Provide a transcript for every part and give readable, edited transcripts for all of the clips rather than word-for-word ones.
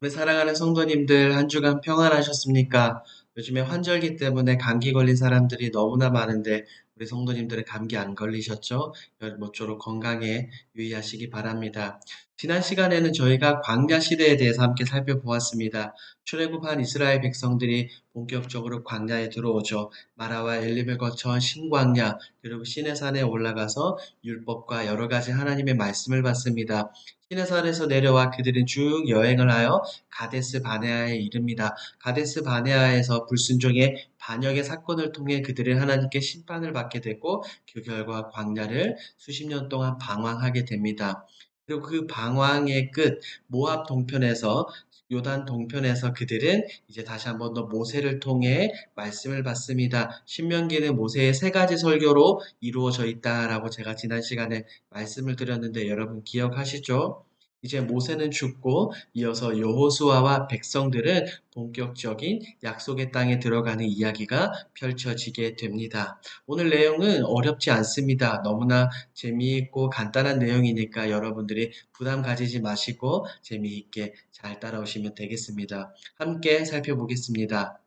우리 사랑하는 성도님들 한 주간 평안하셨습니까? 요즘에 환절기 때문에 감기 걸린 사람들이 너무나 많은데 우리 성도님들은 감기 안 걸리셨죠? 모쪼록 건강에 유의하시기 바랍니다. 지난 시간에는 저희가 광야 시대에 대해서 함께 살펴보았습니다. 출애굽한 이스라엘 백성들이 본격적으로 광야에 들어오죠. 마라와 엘림을 거쳐 신광야 그리고 시내산에 올라가서 율법과 여러 가지 하나님의 말씀을 받습니다. 시내산에서 내려와 그들은 쭉 여행을 하여 가데스 바네아에 이릅니다. 가데스 바네아에서 불순종의 반역의 사건을 통해 그들은 하나님께 심판을 받게 되고 그 결과 광야를 수십 년 동안 방황하게 됩니다. 그리고 그 방황의 끝 모압 동편에서 요단 동편에서 그들은 이제 다시 한번 더 모세를 통해 말씀을 받습니다. 신명기는 모세의 세 가지 설교로 이루어져 있다라고 제가 지난 시간에 말씀을 드렸는데 여러분 기억하시죠? 이제 모세는 죽고 이어서 여호수아와 백성들은 본격적인 약속의 땅에 들어가는 이야기가 펼쳐지게 됩니다. 오늘 내용은 어렵지 않습니다. 너무나 재미있고 간단한 내용이니까 여러분들이 부담 가지지 마시고 재미있게 잘 따라오시면 되겠습니다. 함께 살펴보겠습니다.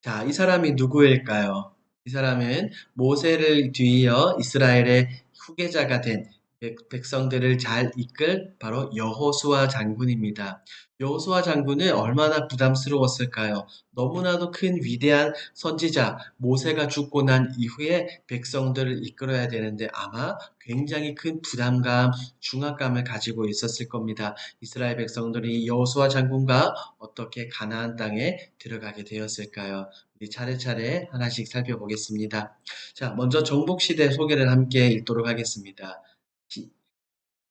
자, 이 사람이 누구일까요? 이 사람은 모세를 뒤이어 이스라엘의 후계자가 된 백성들을 잘 이끌 바로 여호수아 장군입니다. 여호수아 장군은 얼마나 부담스러웠을까요? 너무나도 큰 위대한 선지자 모세가 죽고 난 이후에 백성들을 이끌어야 되는데 아마 굉장히 큰 부담감, 중압감을 가지고 있었을 겁니다. 이스라엘 백성들이 여호수아 장군과 어떻게 가나안 땅에 들어가게 되었을까요? 우리 차례차례 하나씩 살펴보겠습니다. 자, 먼저 정복시대 소개를 함께 읽도록 하겠습니다.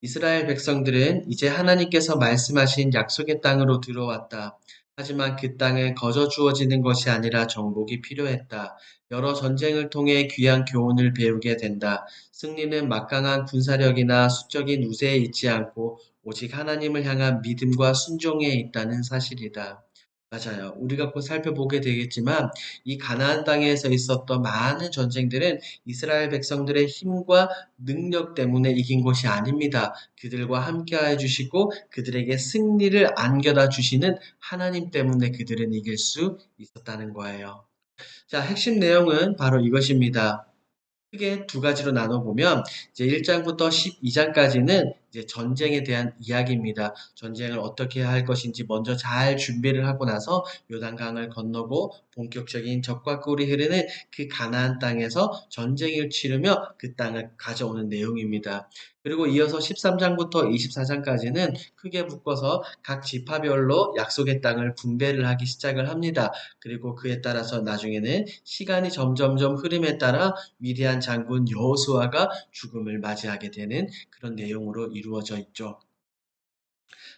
이스라엘 백성들은 이제 하나님께서 말씀하신 약속의 땅으로 들어왔다. 하지만 그 땅에 거저 주어지는 것이 아니라 정복이 필요했다. 여러 전쟁을 통해 귀한 교훈을 배우게 된다. 승리는 막강한 군사력이나 수적인 우세에 있지 않고 오직 하나님을 향한 믿음과 순종에 있다는 사실이다. 맞아요. 우리가 곧 살펴보게 되겠지만 이 가나안 땅에서 있었던 많은 전쟁들은 이스라엘 백성들의 힘과 능력 때문에 이긴 것이 아닙니다. 그들과 함께해 주시고 그들에게 승리를 안겨다 주시는 하나님 때문에 그들은 이길 수 있었다는 거예요. 자, 핵심 내용은 바로 이것입니다. 크게 두 가지로 나눠보면 이제 1장부터 12장까지는 이제 전쟁에 대한 이야기입니다. 전쟁을 어떻게 할 것인지 먼저 잘 준비를 하고 나서 요단강을 건너고 본격적인 적과 꿀이 흐르는 그 가나안 땅에서 전쟁을 치르며 그 땅을 가져오는 내용입니다. 그리고 이어서 13장부터 24장까지는 크게 묶어서 각 지파별로 약속의 땅을 분배를 하기 시작을 합니다. 그리고 그에 따라서 나중에는 시간이 점점점 흐름에 따라 위대한 장군 여호수아가 죽음을 맞이하게 되는 그런 내용으로 이루어져 있죠.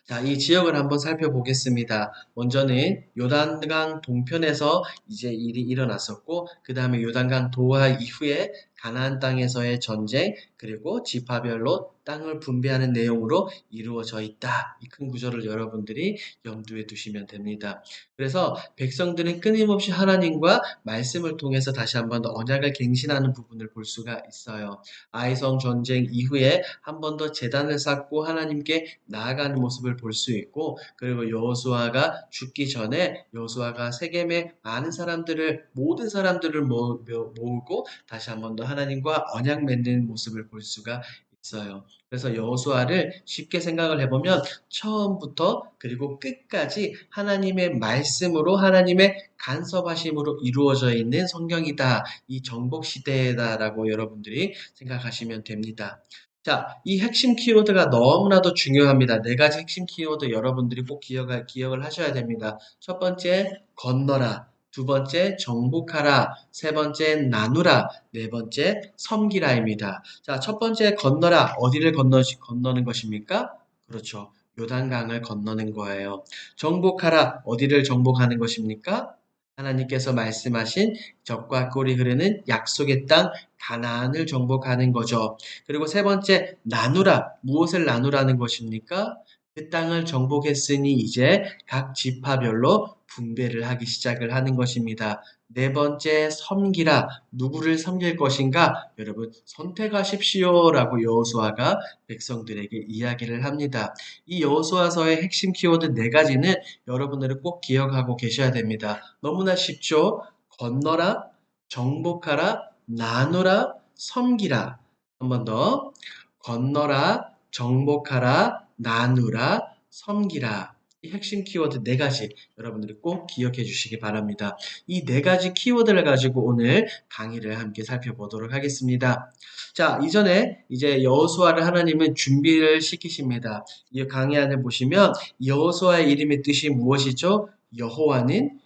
자, 이 지역을 한번 살펴보겠습니다. 먼저는 요단강 동편에서 이제 일이 일어났었고, 그 다음에 요단강 도하 이후에 가나안 땅에서의 전쟁, 그리고 지파별로 땅을 분배하는 내용으로 이루어져 있다. 이 큰 구조를 여러분들이 염두에 두시면 됩니다. 그래서 백성들은 끊임없이 하나님과 말씀을 통해서 다시 한번 더 언약을 갱신하는 부분을 볼 수가 있어요. 아이성 전쟁 이후에 한 번 더 제단을 쌓고 하나님께 나아가는 모습을 볼 수 있고, 그리고 여호수아가 죽기 전에 여호수아가 세겜의 많은 사람들을 모든 사람들을 모으고 다시 한 번 더 하나님과 언약 맺는 모습을 볼 수가 있어요. 그래서 여호수아를 쉽게 생각을 해보면 처음부터 그리고 끝까지 하나님의 말씀으로 하나님의 간섭하심으로 이루어져 있는 성경이다. 이 정복 시대다라고 여러분들이 생각하시면 됩니다. 자, 이 핵심 키워드가 너무나도 중요합니다. 네 가지 핵심 키워드 여러분들이 꼭 기억을 하셔야 됩니다. 첫 번째, 건너라. 두 번째, 정복하라. 세 번째, 나누라. 네 번째, 섬기라입니다. 자, 첫 번째, 건너라. 어디를 건너는 것입니까? 그렇죠. 요단강을 건너는 거예요. 정복하라. 어디를 정복하는 것입니까? 하나님께서 말씀하신 적과 꿀이 흐르는 약속의 땅 가나안을 정복하는 거죠. 그리고 세 번째, 나누라. 무엇을 나누라는 것입니까? 그 땅을 정복했으니 이제 각 지파별로 분배를 하기 시작을 하는 것입니다. 네 번째, 섬기라. 누구를 섬길 것인가? 여러분, 선택하십시오라고 여호수아가 백성들에게 이야기를 합니다. 이 여호수아서의 핵심 키워드 네 가지는 여러분들은 꼭 기억하고 계셔야 됩니다. 너무나 쉽죠? 건너라, 정복하라, 나누라, 섬기라. 한 번 더. 건너라, 정복하라, 나누라, 섬기라. 이 핵심 키워드 네 가지 여러분들이 꼭 기억해 주시기 바랍니다. 이 네 가지 키워드를 가지고 오늘 강의를 함께 살펴보도록 하겠습니다. 자, 이전에 이제 여호수아를 하나님은 준비를 시키십니다. 이 강의 안에 보시면 여호수아의 이름의 뜻이 무엇이죠? 여호와는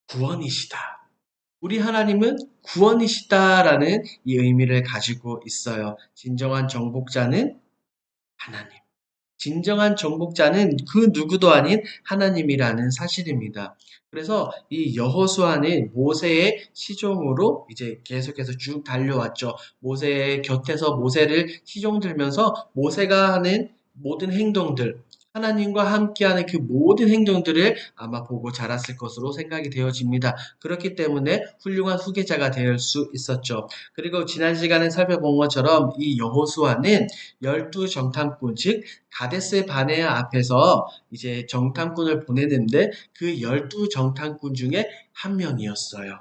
구원이시다. 우리 하나님은 구원이시다라는 이 의미를 가지고 있어요. 진정한 정복자는 하나님. 진정한 정복자는 그 누구도 아닌 하나님이라는 사실입니다. 그래서 이 여호수아는 모세의 시종으로 이제 계속해서 쭉 달려왔죠. 모세의 곁에서 모세를 시종 들면서 모세가 하는 모든 행동들, 하나님과 함께하는 그 모든 행동들을 아마 보고 자랐을 것으로 생각이 되어집니다. 그렇기 때문에 훌륭한 후계자가 될 수 있었죠. 그리고 지난 시간에 살펴본 것처럼 이 여호수아는 열두 정탐꾼, 즉 가데스 바네아 앞에서 이제 정탐꾼을 보내는데 그 열두 정탐꾼 중에 한 명이었어요.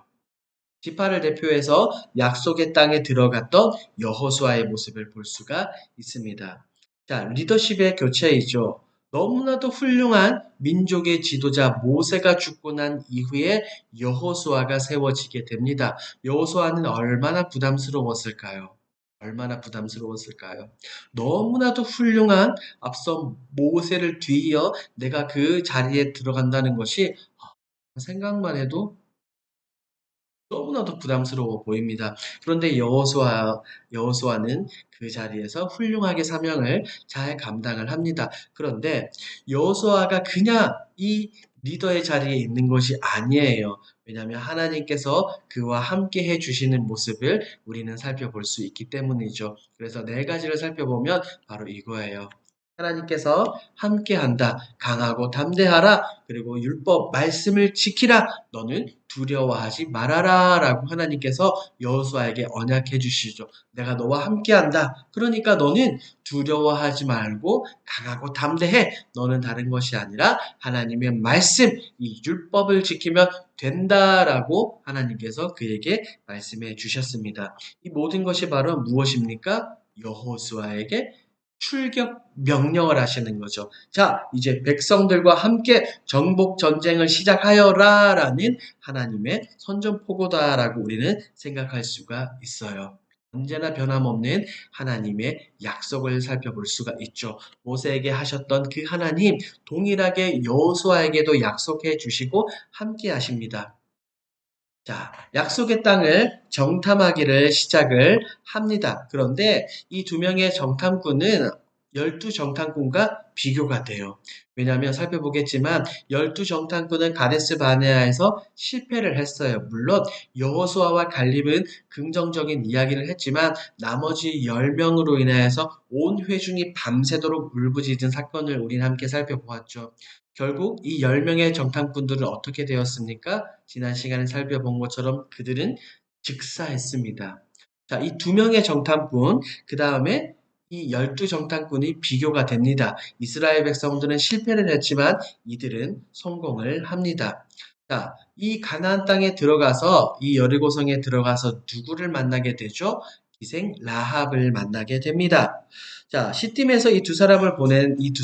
지파를 대표해서 약속의 땅에 들어갔던 여호수아의 모습을 볼 수가 있습니다. 자, 리더십의 교체이죠. 너무나도 훌륭한 민족의 지도자 모세가 죽고 난 이후에 여호수아가 세워지게 됩니다. 여호수아는 얼마나 부담스러웠을까요? 얼마나 부담스러웠을까요? 너무나도 훌륭한 앞서 모세를 뒤이어 내가 그 자리에 들어간다는 것이 생각만 해도 너무나도 부담스러워 보입니다. 그런데 여호수아는 그 자리에서 훌륭하게 사명을 잘 감당을 합니다. 그런데 여호수아가 그냥 이 리더의 자리에 있는 것이 아니에요. 왜냐하면 하나님께서 그와 함께 해주시는 모습을 우리는 살펴볼 수 있기 때문이죠. 그래서 네 가지를 살펴보면 바로 이거예요. 하나님께서 함께한다. 강하고 담대하라. 그리고 율법 말씀을 지키라. 너는 두려워하지 말아라. 라고 하나님께서 여호수아에게 언약해 주시죠. 내가 너와 함께한다. 그러니까 너는 두려워하지 말고 강하고 담대해. 너는 다른 것이 아니라 하나님의 말씀, 이 율법을 지키면 된다라고 하나님께서 그에게 말씀해 주셨습니다. 이 모든 것이 바로 무엇입니까? 여호수아에게 출격 명령을 하시는 거죠. 자, 이제 백성들과 함께 정복 전쟁을 시작하여라 라는 하나님의 선전포고다라고 우리는 생각할 수가 있어요. 언제나 변함없는 하나님의 약속을 살펴볼 수가 있죠. 모세에게 하셨던 그 하나님 동일하게 여호수아에게도 약속해 주시고 함께 하십니다. 자, 약속의 땅을 정탐하기를 시작을 합니다. 그런데 이 두 명의 정탐꾼은 열두 정탐꾼과 비교가 돼요. 왜냐하면 살펴보겠지만 열두 정탐꾼은 가데스 바네아에서 실패를 했어요. 물론 여호수아와 갈렙은 긍정적인 이야기를 했지만 나머지 10명으로 인하여서 온 회중이 밤새도록 울부짖은 사건을 우리는 함께 살펴보았죠. 결국 이 10명의 정탐꾼들은 어떻게 되었습니까? 지난 시간에 살펴본 것처럼 그들은 즉사했습니다. 자, 이 두 명의 정탐꾼, 그 다음에 이 12 정탐꾼이 비교가 됩니다. 이스라엘 백성들은 실패를 했지만 이들은 성공을 합니다. 자, 이 가나안 땅에 들어가서 이 여리고성에 들어가서 누구를 만나게 되죠? 기생 라합을 만나게 됩니다. 자, 시팀에서 이 두 사람을 보낸 이 두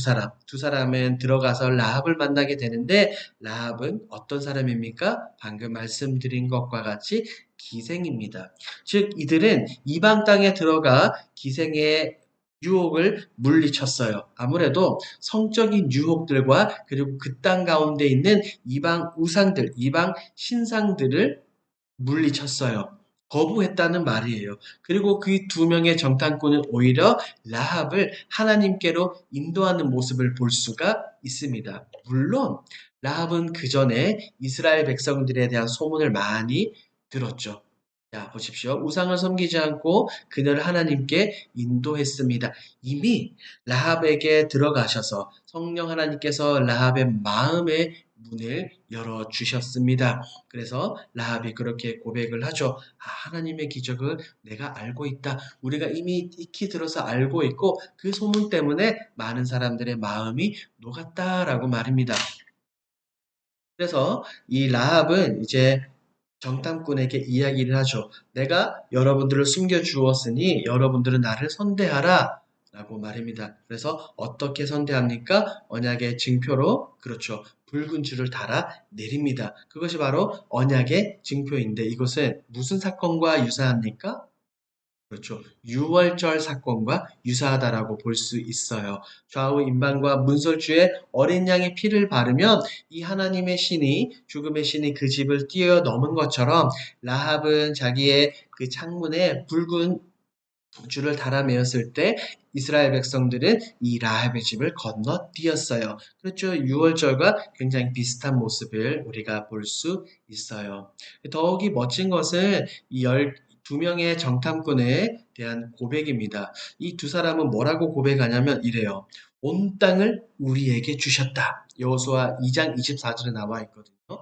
사람은 들어가서 라합을 만나게 되는데 라합은 어떤 사람입니까? 방금 말씀드린 것과 같이 기생입니다. 즉 이들은 이방 땅에 들어가 기생의 유혹을 물리쳤어요. 아무래도 성적인 유혹들과 그리고 그 땅 가운데 있는 이방 우상들, 이방 신상들을 물리쳤어요. 거부했다는 말이에요. 그리고 그 두 명의 정탐꾼은 오히려 라합을 하나님께로 인도하는 모습을 볼 수가 있습니다. 물론 라합은 그 전에 이스라엘 백성들에 대한 소문을 많이 들었죠. 자, 보십시오. 우상을 섬기지 않고 그녀를 하나님께 인도했습니다. 이미 라합에게 들어가셔서 성령 하나님께서 라합의 마음에 문을 열어주셨습니다. 그래서 라합이 그렇게 고백을 하죠. 하나님의 기적을 내가 알고 있다. 우리가 이미 익히 들어서 알고 있고 그 소문 때문에 많은 사람들의 마음이 녹았다라고 말입니다. 그래서 이 라합은 이제 정탐꾼에게 이야기를 하죠. 내가 여러분들을 숨겨주었으니 여러분들은 나를 선대하라. 라고 말입니다. 그래서 어떻게 선대합니까? 언약의 증표로, 그렇죠. 붉은 줄을 달아 내립니다. 그것이 바로 언약의 증표인데 이것은 무슨 사건과 유사합니까? 그렇죠. 유월절 사건과 유사하다라고 볼 수 있어요. 좌우 임방과 문설주에 어린 양의 피를 바르면 이 하나님의 신이 죽음의 신이 그 집을 뛰어넘은 것처럼 라합은 자기의 그 창문에 붉은 줄을 달아매었을 때 이스라엘 백성들은 이 라합의 집을 건너뛰었어요. 그렇죠. 유월절과 굉장히 비슷한 모습을 우리가 볼 수 있어요. 더욱이 멋진 것은 이 12명의 정탐꾼에 대한 고백입니다. 이 두 사람은 뭐라고 고백하냐면 이래요. 온 땅을 우리에게 주셨다. 여호수아 2장 24절에 나와 있거든요.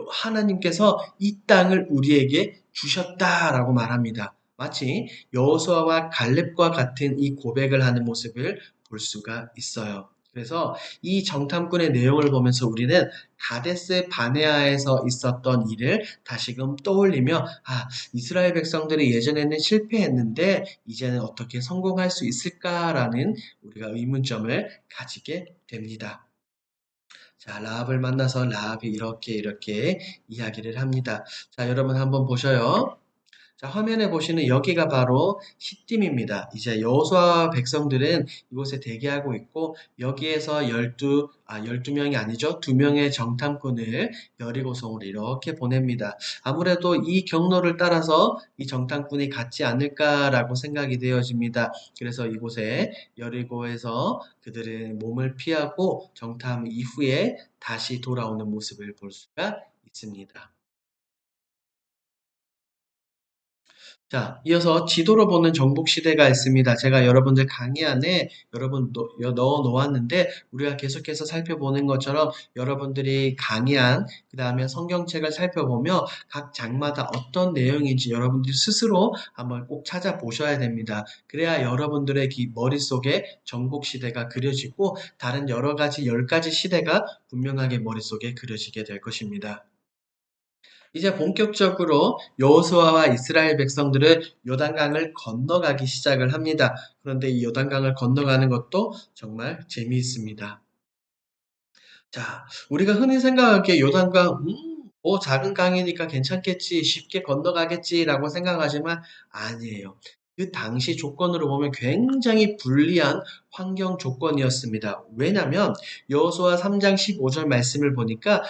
하나님께서 이 땅을 우리에게 주셨다라고 말합니다. 마치 여호수아와 갈렙과 같은 이 고백을 하는 모습을 볼 수가 있어요. 그래서 이 정탐꾼의 내용을 보면서 우리는 가데스 바네아에서 있었던 일을 다시금 떠올리며 이스라엘 백성들이 예전에는 실패했는데 이제는 어떻게 성공할 수 있을까라는 우리가 의문점을 가지게 됩니다. 자, 라합을 만나서 라합이 이렇게 이야기를 합니다. 자, 여러분 한번 보셔요. 자, 화면에 보시는 여기가 바로 시딤입니다. 이제 여호수아와 백성들은 이곳에 대기하고 있고 여기에서 12명이 아니죠. 2명의 정탐꾼을 여리고성으로 이렇게 보냅니다. 아무래도 이 경로를 따라서 이 정탐꾼이 갔지 않을까라고 생각이 되어집니다. 그래서 이곳에 여리고에서 그들은 몸을 피하고 정탐 이후에 다시 돌아오는 모습을 볼 수가 있습니다. 자, 이어서 지도로 보는 정복 시대가 있습니다. 제가 여러분들 강의 안에 넣어 놓았는데 우리가 계속해서 살펴보는 것처럼 여러분들이 강의안 그다음에 성경책을 살펴보며 각 장마다 어떤 내용인지 여러분들이 스스로 한번 꼭 찾아보셔야 됩니다. 그래야 여러분들의 머릿속에 정복 시대가 그려지고 다른 여러 가지 10가지 시대가 분명하게 머릿속에 그려지게 될 것입니다. 이제 본격적으로 여호수아와 이스라엘 백성들은 요단강을 건너가기 시작을 합니다. 그런데 이 요단강을 건너가는 것도 정말 재미있습니다. 자, 우리가 흔히 생각하기에 요단강, 작은 강이니까 괜찮겠지, 쉽게 건너가겠지라고 생각하지만 아니에요. 그 당시 조건으로 보면 굉장히 불리한 환경 조건이었습니다. 왜냐면 여호수아 3장 15절 말씀을 보니까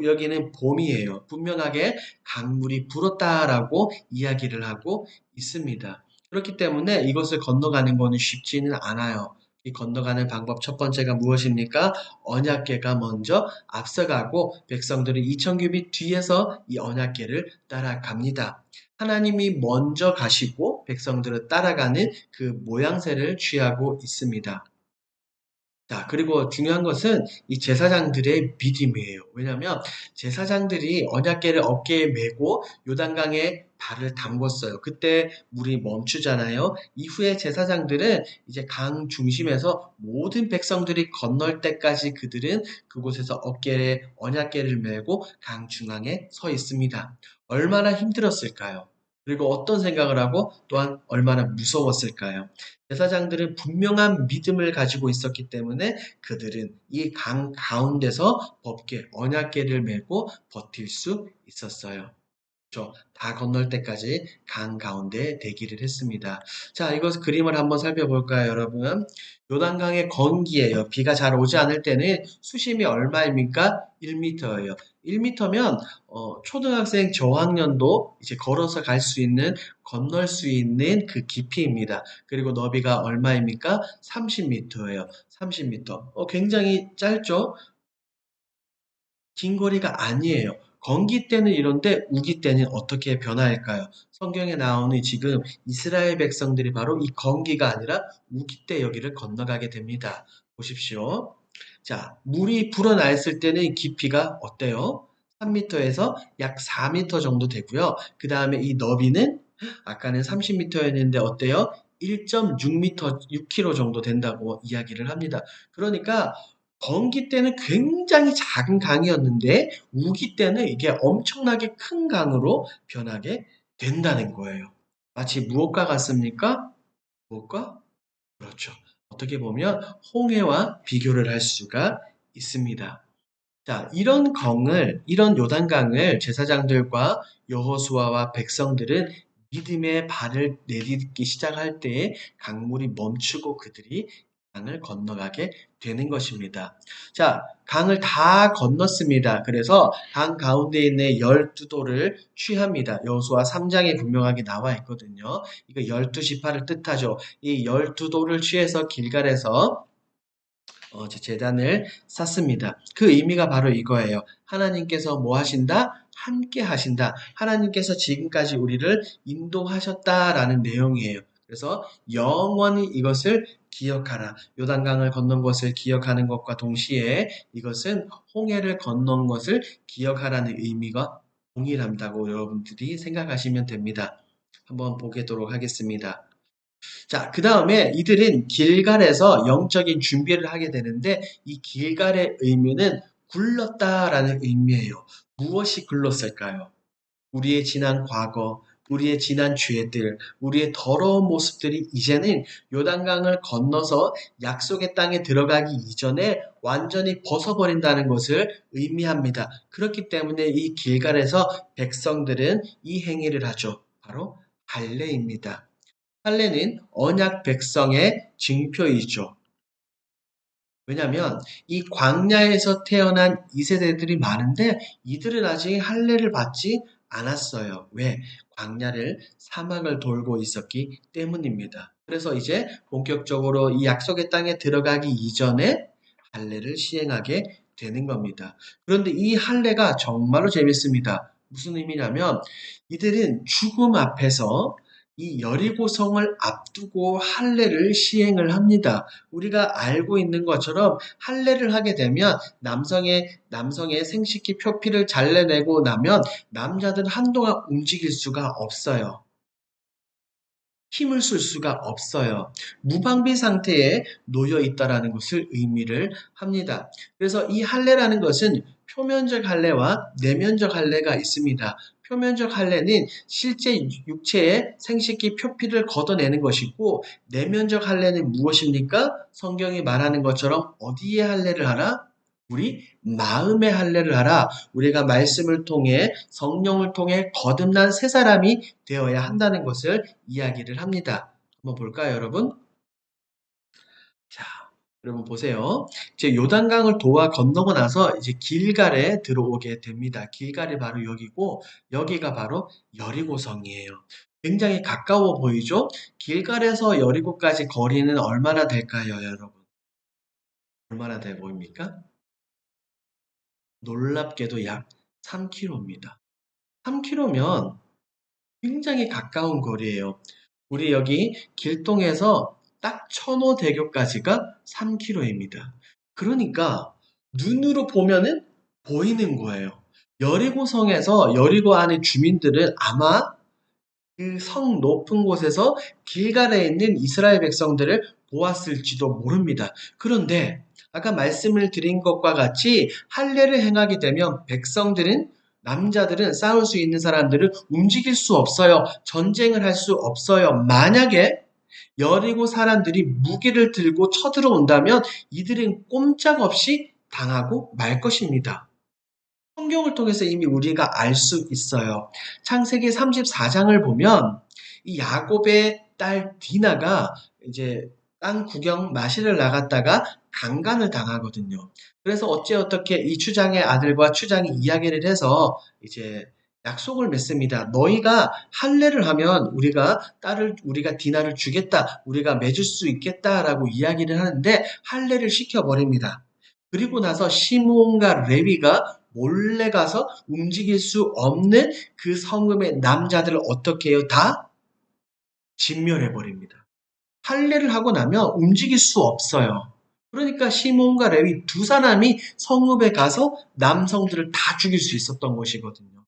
여기는 봄이에요. 분명하게 강물이 불었다라고 이야기를 하고 있습니다. 그렇기 때문에 이것을 건너가는 것은 쉽지는 않아요. 이 건너가는 방법 첫 번째가 무엇입니까? 언약궤가 먼저 앞서가고 백성들은 2000규빗 뒤에서 이 언약궤를 따라갑니다. 하나님이 먼저 가시고 백성들은 따라가는 그 모양새를 취하고 있습니다. 자, 그리고 중요한 것은 이 제사장들의 믿음이에요. 왜냐하면 제사장들이 언약궤를 어깨에 메고 요단강에 발을 담궜어요. 그때 물이 멈추잖아요. 이후에 제사장들은 이제 강 중심에서 모든 백성들이 건널 때까지 그들은 그곳에서 어깨에 언약궤를 메고 강 중앙에 서 있습니다. 얼마나 힘들었을까요? 그리고 어떤 생각을 하고 또한 얼마나 무서웠을까요? 제사장들은 분명한 믿음을 가지고 있었기 때문에 그들은 이 강 가운데서 법궤, 언약궤를 메고 버틸 수 있었어요. 그렇죠. 다 건널 때까지 강 가운데 대기를 했습니다. 자, 이것 그림을 한번 살펴볼까요, 여러분? 요단강의 건기예요. 비가 잘 오지 않을 때는 수심이 얼마입니까? 1m예요. 1m면 초등학생 저학년도 이제 걸어서 갈 수 있는 건널 수 있는 그 깊이입니다. 그리고 너비가 얼마입니까? 30m예요. 30m. 굉장히 짧죠? 긴 거리가 아니에요. 건기 때는 이런데 우기 때는 어떻게 변화할까요? 성경에 나오는 지금 이스라엘 백성들이 바로 이 건기가 아니라 우기 때 여기를 건너가게 됩니다. 보십시오. 자, 물이 불어나 있을 때는 깊이가 어때요? 3m에서 약 4m 정도 되고요. 그 다음에 이 너비는 아까는 30m였는데 어때요? 1.6m, 6km 정도 된다고 이야기를 합니다. 그러니까 건기 때는 굉장히 작은 강이었는데 우기 때는 이게 엄청나게 큰 강으로 변하게 된다는 거예요. 마치 무엇과 같습니까? 무엇과? 그렇죠. 어떻게 보면 홍해와 비교를 할 수가 있습니다. 자, 이런 요단강을 제사장들과 여호수아와 백성들은 믿음의 발을 내딛기 시작할 때에 강물이 멈추고 그들이 강을 건너가게 되는 것입니다. 자, 강을 다 건넜습니다. 그래서 강 가운데 있는 12도를 취합니다. 여호수아 3장에 분명하게 나와 있거든요. 이거 12지파를 뜻하죠. 이 12도를 취해서 길갈에서 재단을 쌓습니다. 그 의미가 바로 이거예요. 하나님께서 뭐 하신다? 함께 하신다. 하나님께서 지금까지 우리를 인도하셨다라는 내용이에요. 그래서 영원히 이것을 기억하라. 요단강을 건넌 것을 기억하는 것과 동시에 이것은 홍해를 건넌 것을 기억하라는 의미가 동일한다고 여러분들이 생각하시면 됩니다. 한번 보도록 하겠습니다. 자, 그 다음에 이들은 길갈에서 영적인 준비를 하게 되는데 이 길갈의 의미는 굴렀다라는 의미예요. 무엇이 굴렀을까요? 우리의 지난 과거, 우리의 지난 죄들, 우리의 더러운 모습들이 이제는 요단강을 건너서 약속의 땅에 들어가기 이전에 완전히 벗어버린다는 것을 의미합니다. 그렇기 때문에 이 길갈에서 백성들은 이 행위를 하죠. 바로 할례입니다. 할례는 언약 백성의 징표이죠. 왜냐하면 이 광야에서 태어난 2세대들이 많은데 이들은 아직 할례를 받지 않았어요. 왜? 광야를 사막을 돌고 있었기 때문입니다. 그래서 이제 본격적으로 이 약속의 땅에 들어가기 이전에 할례를 시행하게 되는 겁니다. 그런데 이 할례가 정말로 재밌습니다. 무슨 의미냐면 이들은 죽음 앞에서 이 여리고성을 앞두고 할례를 시행을 합니다. 우리가 알고 있는 것처럼 할례를 하게 되면 남성의 생식기 표피를 잘라내고 나면 남자들은 한동안 움직일 수가 없어요. 힘을 쓸 수가 없어요. 무방비 상태에 놓여 있다라는 것을 의미를 합니다. 그래서 이 할례라는 것은 표면적 할례와 내면적 할례가 있습니다. 표면적 할례는 실제 육체의 생식기 표피를 걷어내는 것이고 내면적 할례는 무엇입니까? 성경이 말하는 것처럼 어디에 할례를 하라? 우리 마음의 할례를 하라. 우리가 말씀을 통해 성령을 통해 거듭난 새 사람이 되어야 한다는 것을 이야기를 합니다. 한번 볼까요, 여러분? 자, 여러분 보세요. 이제 요단강을 도와 건너고 나서 이제 길갈에 들어오게 됩니다. 길갈이 바로 여기고 여기가 바로 여리고성이에요. 굉장히 가까워 보이죠? 길갈에서 여리고까지 거리는 얼마나 될까요, 여러분? 얼마나 돼 보입니까? 놀랍게도 약 3km입니다. 3km면 굉장히 가까운 거리예요. 우리 여기 길동에서 딱 천호대교까지가 3km입니다. 그러니까 눈으로 보면은 보이는 거예요. 여리고성에서 여리고 안의 주민들은 아마 그 성 높은 곳에서 길갈에 있는 이스라엘 백성들을 보았을지도 모릅니다. 그런데 아까 말씀을 드린 것과 같이 할례를 행하게 되면 백성들은 남자들은 싸울 수 있는 사람들은 움직일 수 없어요. 전쟁을 할 수 없어요. 만약에 여리고 사람들이 무기를 들고 쳐들어온다면 이들은 꼼짝없이 당하고 말 것입니다. 성경을 통해서 이미 우리가 알 수 있어요. 창세기 34장을 보면 이 야곱의 딸 디나가 이제 땅 구경 마시러 나갔다가 강간을 당하거든요. 그래서 어떻게 이 추장의 아들과 추장이 이야기를 해서 이제 약속을 맺습니다. 너희가 할례를 하면 우리가 디나를 주겠다. 우리가 맺을 수 있겠다라고 이야기를 하는데 할례를 시켜버립니다. 그리고 나서 시므온과 레위가 몰래 가서 움직일 수 없는 그 성읍의 남자들을 어떻게 해요? 다 진멸해 버립니다. 할례를 하고 나면 움직일 수 없어요. 그러니까 시몬과 레위 두 사람이 성읍에 가서 남성들을 다 죽일 수 있었던 것이거든요.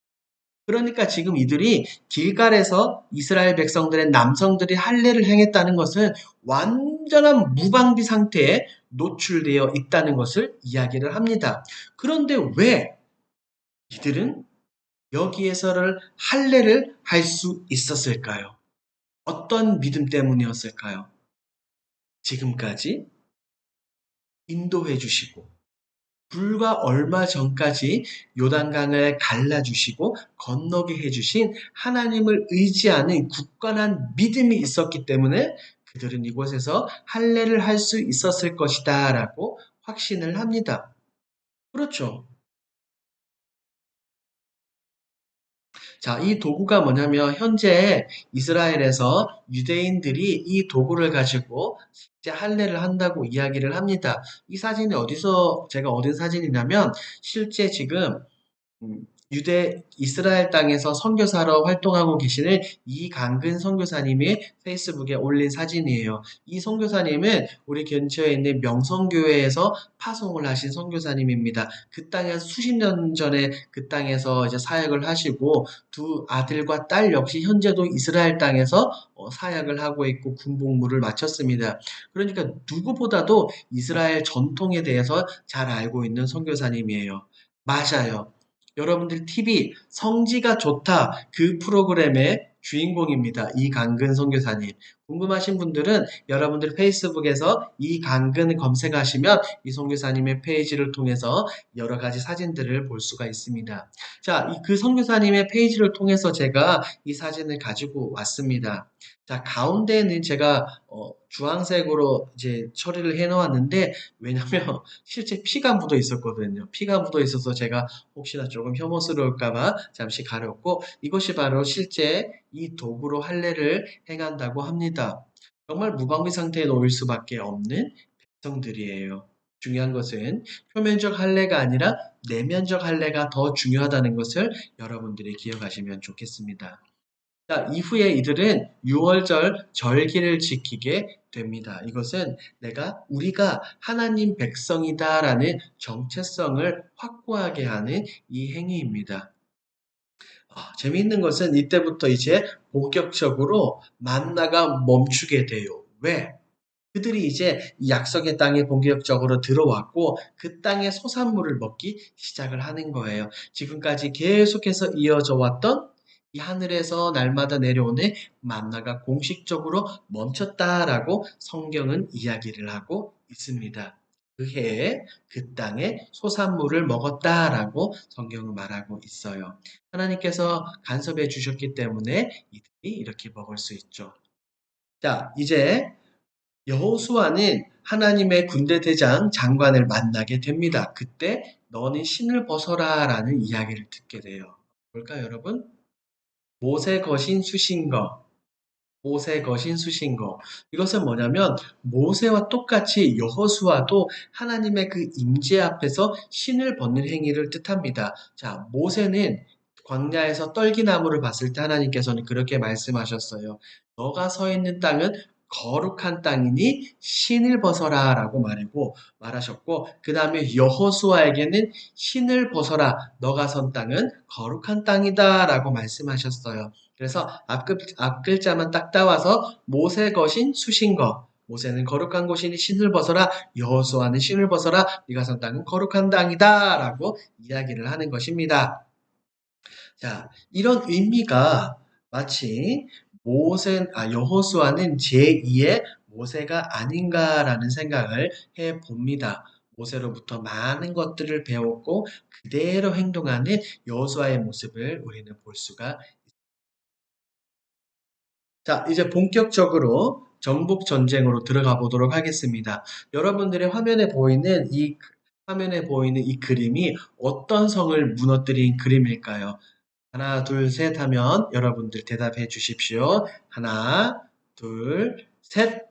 그러니까 지금 이들이 길갈에서 이스라엘 백성들의 남성들이 할례를 행했다는 것은 완전한 무방비 상태에 노출되어 있다는 것을 이야기를 합니다. 그런데 왜 이들은 여기에서를 할례를 할 수 있었을까요? 어떤 믿음 때문이었을까요? 지금까지 인도해 주시고 불과 얼마 전까지 요단강을 갈라주시고 건너게 해주신 하나님을 의지하는 굳건한 믿음이 있었기 때문에 그들은 이곳에서 할례를 할 수 있었을 것이다 라고 확신을 합니다. 그렇죠. 자, 이 도구가 뭐냐면 현재 이스라엘에서 유대인들이 이 도구를 가지고 실제 할례를 한다고 이야기를 합니다. 이 사진이 어디서 제가 얻은 사진이냐면 실제 지금 유대 이스라엘 땅에서 선교사로 활동하고 계시는 이강근 선교사님이 페이스북에 올린 사진이에요. 이 선교사님은 우리 근처에 있는 명성교회에서 파송을 하신 선교사님입니다. 그 땅에 수십 년 전에 그 땅에서 이제 사역을 하시고 두 아들과 딸 역시 현재도 이스라엘 땅에서 사역을 하고 있고 군복무를 마쳤습니다. 그러니까 누구보다도 이스라엘 전통에 대해서 잘 알고 있는 선교사님이에요. 맞아요. 여러분들 TV 성지가 좋다 그 프로그램의 주인공입니다. 이강근 선교사님. 궁금하신 분들은 여러분들 페이스북에서 이강근 검색하시면 이 선교사님의 페이지를 통해서 여러 가지 사진들을 볼 수가 있습니다. 자, 그 선교사님의 페이지를 통해서 제가 이 사진을 가지고 왔습니다. 자, 가운데는 제가 주황색으로 이제 처리를 해 놓았는데 왜냐면 실제 피가 묻어 있었거든요. 피가 묻어 있어서 제가 혹시나 조금 혐오스러울까봐 잠시 가렸고 이것이 바로 실제 이 도구로 할례를 행한다고 합니다. 정말 무방비 상태에 놓일 수밖에 없는 백성들이에요. 중요한 것은 표면적 할례가 아니라 내면적 할례가 더 중요하다는 것을 여러분들이 기억하시면 좋겠습니다. 자, 이후에 이들은 유월절 절기를 지키게 됩니다. 이것은 우리가 하나님 백성이다라는 정체성을 확고하게 하는 이 행위입니다. 재미있는 것은 이때부터 이제 본격적으로 만나가 멈추게 돼요. 왜? 그들이 이제 이 약속의 땅에 본격적으로 들어왔고 그 땅의 소산물을 먹기 시작을 하는 거예요. 지금까지 계속해서 이어져 왔던 이 하늘에서 날마다 내려오는 만나가 공식적으로 멈췄다라고 성경은 이야기를 하고 있습니다. 그 해에 그 땅에 소산물을 먹었다라고 성경은 말하고 있어요. 하나님께서 간섭해 주셨기 때문에 이들이 이렇게 먹을 수 있죠. 자, 이제 여호수아는 하나님의 군대 대장 장관을 만나게 됩니다. 그때 너는 신을 벗어라라는 이야기를 듣게 돼요. 뭘까요, 여러분? 못의 거신 수신거. 못의 거신 수신거. 이것은 뭐냐면 모세와 똑같이 여호수아도 하나님의 그 임재 앞에서 신을 벗는 행위를 뜻합니다. 자, 모세는 광야에서 떨기나무를 봤을 때 하나님께서는 그렇게 말씀하셨어요. 너가 서 있는 땅은 거룩한 땅이니 신을 벗어라 라고 말하셨고 그 다음에 여호수아에게는 신을 벗어라 너가 선 땅은 거룩한 땅이다 라고 말씀하셨어요. 그래서 앞글자만 딱 따와서 모세 거신 수신거. 모세는 거룩한 곳이니 신을 벗어라. 여호수아는 신을 벗어라. 네가 선 땅은 거룩한 땅이다. 라고 이야기를 하는 것입니다. 자, 이런 의미가 마치 여호수아는 제2의 모세가 아닌가라는 생각을 해 봅니다. 모세로부터 많은 것들을 배웠고 그대로 행동하는 여호수아의 모습을 우리는 볼 수가 자, 이제 본격적으로 정복 전쟁으로 들어가 보도록 하겠습니다. 여러분들의 화면에 보이는 이 그림이 어떤 성을 무너뜨린 그림일까요? 하나, 둘, 셋 하면 여러분들 대답해 주십시오. 하나, 둘, 셋.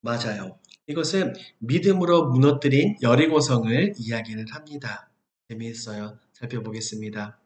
맞아요. 이것은 믿음으로 무너뜨린 여리고성을 이야기를 합니다. 재미있어요. 살펴보겠습니다.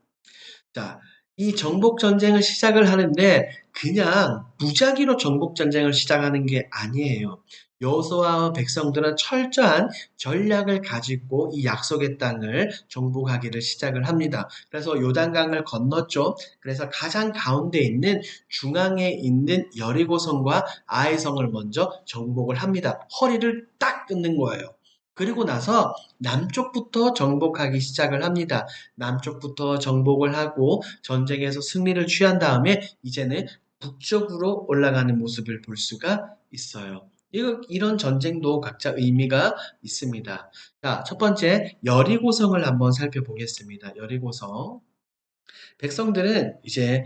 자, 이 정복 전쟁을 시작을 하는데 그냥 무작위로 정복 전쟁을 시작하는 게 아니에요. 여호수아와 백성들은 철저한 전략을 가지고 이 약속의 땅을 정복하기를 시작을 합니다. 그래서 요단강을 건넜죠. 그래서 가장 가운데 있는 중앙에 있는 여리고성과 아이성을 먼저 정복을 합니다. 허리를 딱 끊는 거예요. 그리고 나서 남쪽부터 정복하기 시작을 합니다. 남쪽부터 정복을 하고 전쟁에서 승리를 취한 다음에 이제는 북쪽으로 올라가는 모습을 볼 수가 있어요. 이런 전쟁도 각자 의미가 있습니다. 자, 첫 번째, 여리고성을 한번 살펴보겠습니다. 여리고성. 백성들은 이제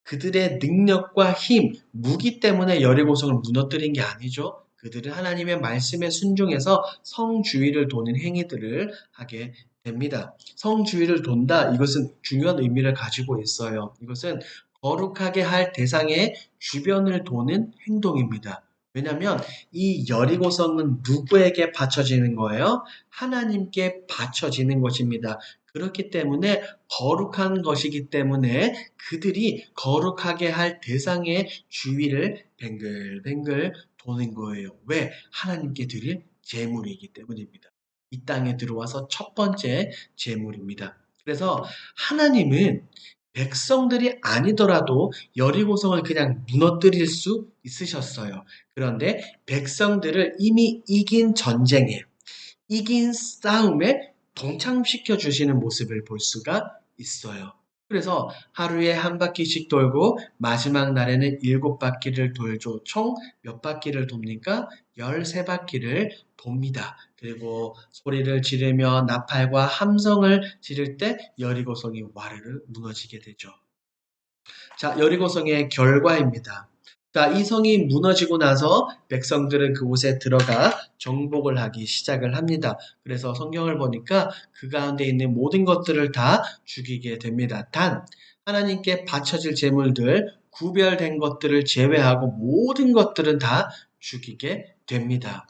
그들의 능력과 힘, 무기 때문에 여리고성을 무너뜨린 게 아니죠. 그들은 하나님의 말씀에 순종해서 성 주위를 도는 행위들을 하게 됩니다. 성 주위를 돈다. 이것은 중요한 의미를 가지고 있어요. 이것은 거룩하게 할 대상의 주변을 도는 행동입니다. 왜냐하면 이 여리고성은 누구에게 바쳐지는 거예요? 하나님께 바쳐지는 것입니다. 그렇기 때문에 거룩한 것이기 때문에 그들이 거룩하게 할 대상의 주위를 뱅글뱅글 도는 거예요. 왜? 하나님께 드릴 제물이기 때문입니다. 이 땅에 들어와서 첫 번째 제물입니다. 그래서 하나님은 백성들이 아니더라도 여리고성을 그냥 무너뜨릴 수 있으셨어요. 그런데 백성들을 이미 이긴 전쟁에 이긴 싸움에 동참시켜 주시는 모습을 볼 수가 있어요. 그래서 하루에 한 바퀴씩 돌고 마지막 날에는 7바퀴를 돌죠. 총 몇 바퀴를 돕니까? 13바퀴를 돕니다. 그리고 소리를 지르며 나팔과 함성을 지를 때 여리고성이 와르르 무너지게 되죠. 자, 여리고성의 결과입니다. 자, 이 성이 무너지고 나서 백성들은 그곳에 들어가 정복을 하기 시작을 합니다. 그래서 성경을 보니까 그 가운데 있는 모든 것들을 다 죽이게 됩니다. 단, 하나님께 바쳐질 제물들, 구별된 것들을 제외하고 모든 것들은 다 죽이게 됩니다.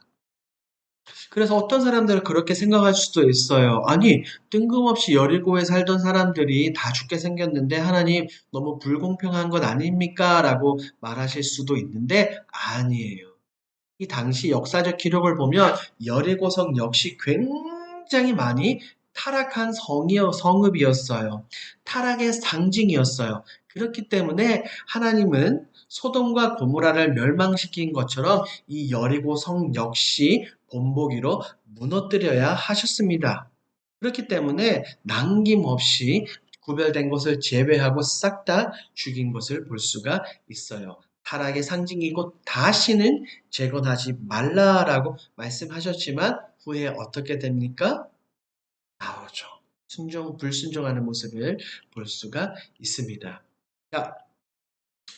그래서 어떤 사람들은 그렇게 생각할 수도 있어요. 아니, 뜬금없이 여리고에 살던 사람들이 다 죽게 생겼는데 하나님 너무 불공평한 것 아닙니까? 라고 말하실 수도 있는데 아니에요. 이 당시 역사적 기록을 보면 여리고성 역시 굉장히 많이 타락한 성읍이었어요. 타락의 상징이었어요. 그렇기 때문에 하나님은 소돔과 고모라를 멸망시킨 것처럼 이 여리고성 역시 본보기로 무너뜨려야 하셨습니다. 그렇기 때문에 남김없이 구별된 것을 제외하고 싹 다 죽인 것을 볼 수가 있어요. 타락의 상징이고 다시는 재건하지 말라라고 말씀하셨지만 후에 어떻게 됩니까? 나오죠. 불순종하는 모습을 볼 수가 있습니다. 자,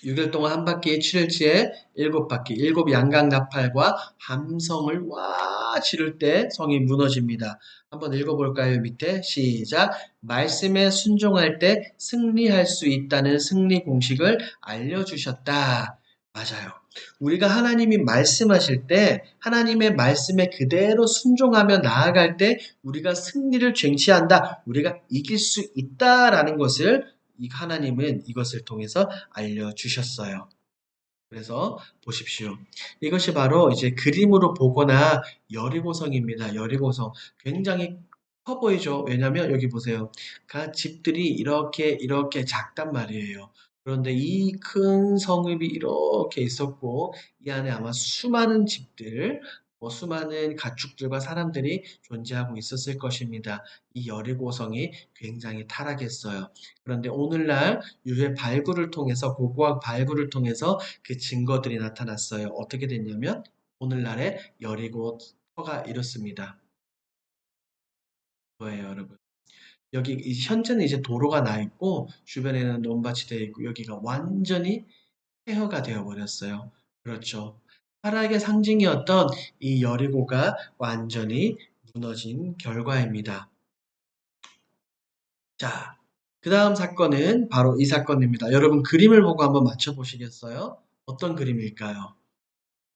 6일 동안 한 바퀴의 7일치에 7바퀴, 7양각 나팔과 함성을 와 지를 때 성이 무너집니다. 한번 읽어볼까요? 밑에 시작. 말씀에 순종할 때 승리할 수 있다는 승리 공식을 알려주셨다. 맞아요. 우리가 하나님이 말씀하실 때 하나님의 말씀에 그대로 순종하며 나아갈 때 우리가 승리를 쟁취한다. 우리가 이길 수 있다라는 것을 이 하나님은 이것을 통해서 알려주셨어요. 그래서 보십시오. 이것이 바로 이제 그림으로 보거나 여리고성입니다. 여리고성. 굉장히 커 보이죠? 왜냐면 여기 보세요. 집들이 이렇게 작단 말이에요. 그런데 이 큰 성읍이 이렇게 있었고 이 안에 아마 수많은 집들, 수많은 가축들과 사람들이 존재하고 있었을 것입니다. 이 여리고성이 굉장히 타락했어요. 그런데 오늘날 유해 발굴을 통해서 고고학 발굴을 통해서 그 증거들이 나타났어요. 어떻게 됐냐면 오늘날의 여리고 터가 이렇습니다. 거예요, 여러분. 여기 현재는 이제 도로가 나 있고 주변에는 논밭이 되어 있고 여기가 완전히 폐허가 되어 버렸어요. 그렇죠. 타락의 상징이었던 이 여리고가 완전히 무너진 결과입니다. 자, 그 다음 사건은 바로 이 사건입니다. 여러분 그림을 보고 한번 맞춰보시겠어요? 어떤 그림일까요?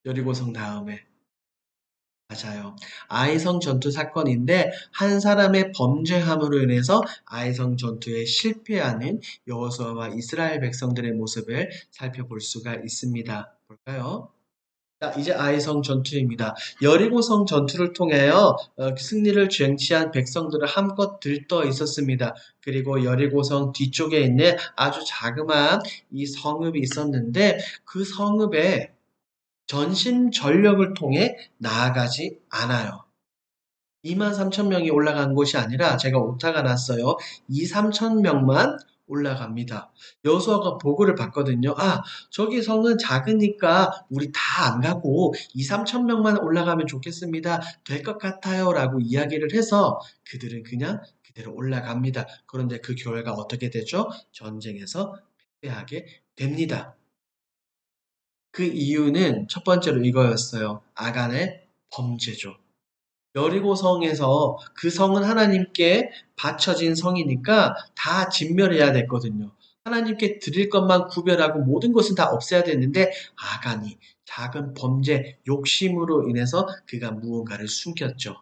여리고성 다음에. 맞아요. 아이성 전투 사건인데 한 사람의 범죄함으로 인해서 아이성 전투에 실패하는 여호수아와 이스라엘 백성들의 모습을 살펴볼 수가 있습니다. 볼까요? 자, 이제 아이성 전투입니다. 여리고성 전투를 통하여 승리를 쟁취한 백성들을 한껏 들떠 있었습니다. 그리고 여리고성 뒤쪽에 있는 아주 자그마한 이 성읍이 있었는데 그 성읍에 전심전력을 통해 나아가지 않아요. 2만 3천 명이 올라간 곳이 아니라 제가 오타가 났어요. 2, 3천 명만 올라갑니다. 여호수아가 보고를 받거든요. 아, 저기 성은 작으니까 우리 다 안 가고 2, 3천 명만 올라가면 좋겠습니다. 될 것 같아요. 라고 이야기를 해서 그들은 그냥 그대로 올라갑니다. 그런데 그 결과 어떻게 되죠? 전쟁에서 패배하게 됩니다. 그 이유는 첫 번째로 이거였어요. 아간의 범죄죠. 여리고성에서 그 성은 하나님께 바쳐진 성이니까 다 진멸해야 됐거든요. 하나님께 드릴 것만 구별하고 모든 것은 다 없애야 되는데 아간이 작은 범죄, 욕심으로 인해서 그가 무언가를 숨겼죠.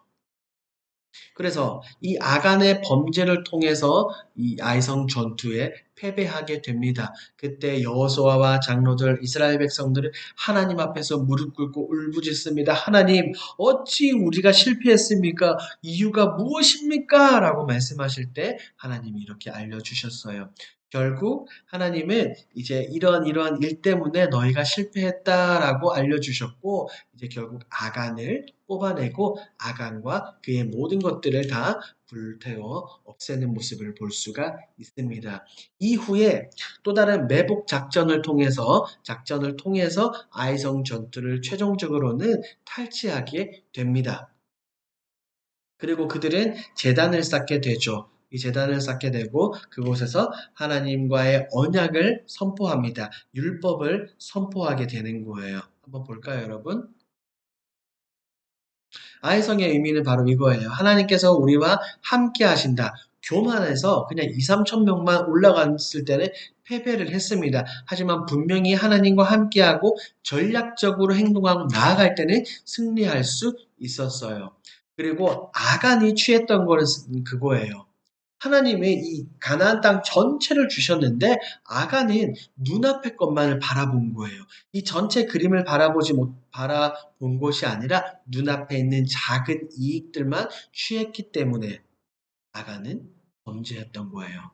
그래서 이 아간의 범죄를 통해서 이 아이성 전투에 패배하게 됩니다. 그때 여호수아와 장로들, 이스라엘 백성들은 하나님 앞에서 무릎 꿇고 울부짖습니다. 하나님, 어찌 우리가 실패했습니까? 이유가 무엇입니까? 라고 말씀하실 때 하나님이 이렇게 알려주셨어요. 결국 하나님은 이제 이런 일 때문에 너희가 실패했다라고 알려주셨고 이제 결국 아간을 뽑아내고 아간과 그의 모든 것들을 다 불태워 없애는 모습을 볼 수가 있습니다. 이후에 또 다른 매복 작전을 통해서 아이성 전투를 최종적으로는 탈취하게 됩니다. 그리고 그들은 제단을 쌓게 되죠. 이 제단을 쌓게 되고 그곳에서 하나님과의 언약을 선포합니다. 율법을 선포하게 되는 거예요. 한번 볼까요, 여러분? 아이성의 의미는 바로 이거예요. 하나님께서 우리와 함께 하신다. 교만해서 그냥 2, 3천 명만 올라갔을 때는 패배를 했습니다. 하지만 분명히 하나님과 함께하고 전략적으로 행동하고 나아갈 때는 승리할 수 있었어요. 그리고 아간이 취했던 거는 그거예요. 하나님의 이 가나안 땅 전체를 주셨는데 아간은 눈앞의 것만을 바라본 거예요. 이 전체 그림을 바라본 것이 아니라 눈앞에 있는 작은 이익들만 취했기 때문에 아간은 범죄였던 거예요.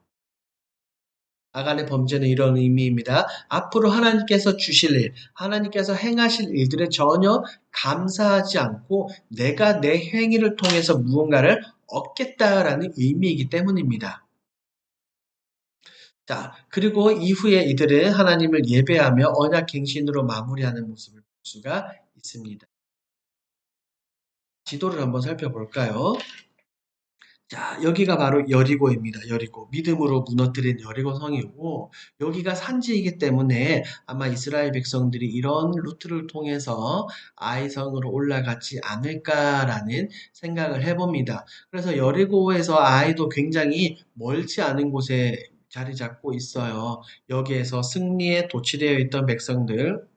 아간의 범죄는 이런 의미입니다. 앞으로 하나님께서 주실 일, 하나님께서 행하실 일들에 전혀 감사하지 않고 내가 내 행위를 통해서 무언가를 얻겠다라는 의미이기 때문입니다. 자, 그리고 이후에 이들은 하나님을 예배하며 언약갱신으로 마무리하는 모습을 볼 수가 있습니다. 지도를 한번 살펴볼까요? 자, 여기가 바로 여리고입니다. 여리고. 믿음으로 무너뜨린 여리고 성이고, 여기가 산지이기 때문에 아마 이스라엘 백성들이 이런 루트를 통해서 아이성으로 올라가지 않을까라는 생각을 해봅니다. 그래서 여리고에서 아이도 굉장히 멀지 않은 곳에 자리 잡고 있어요. 여기에서 승리에 도취되어 있던 백성들,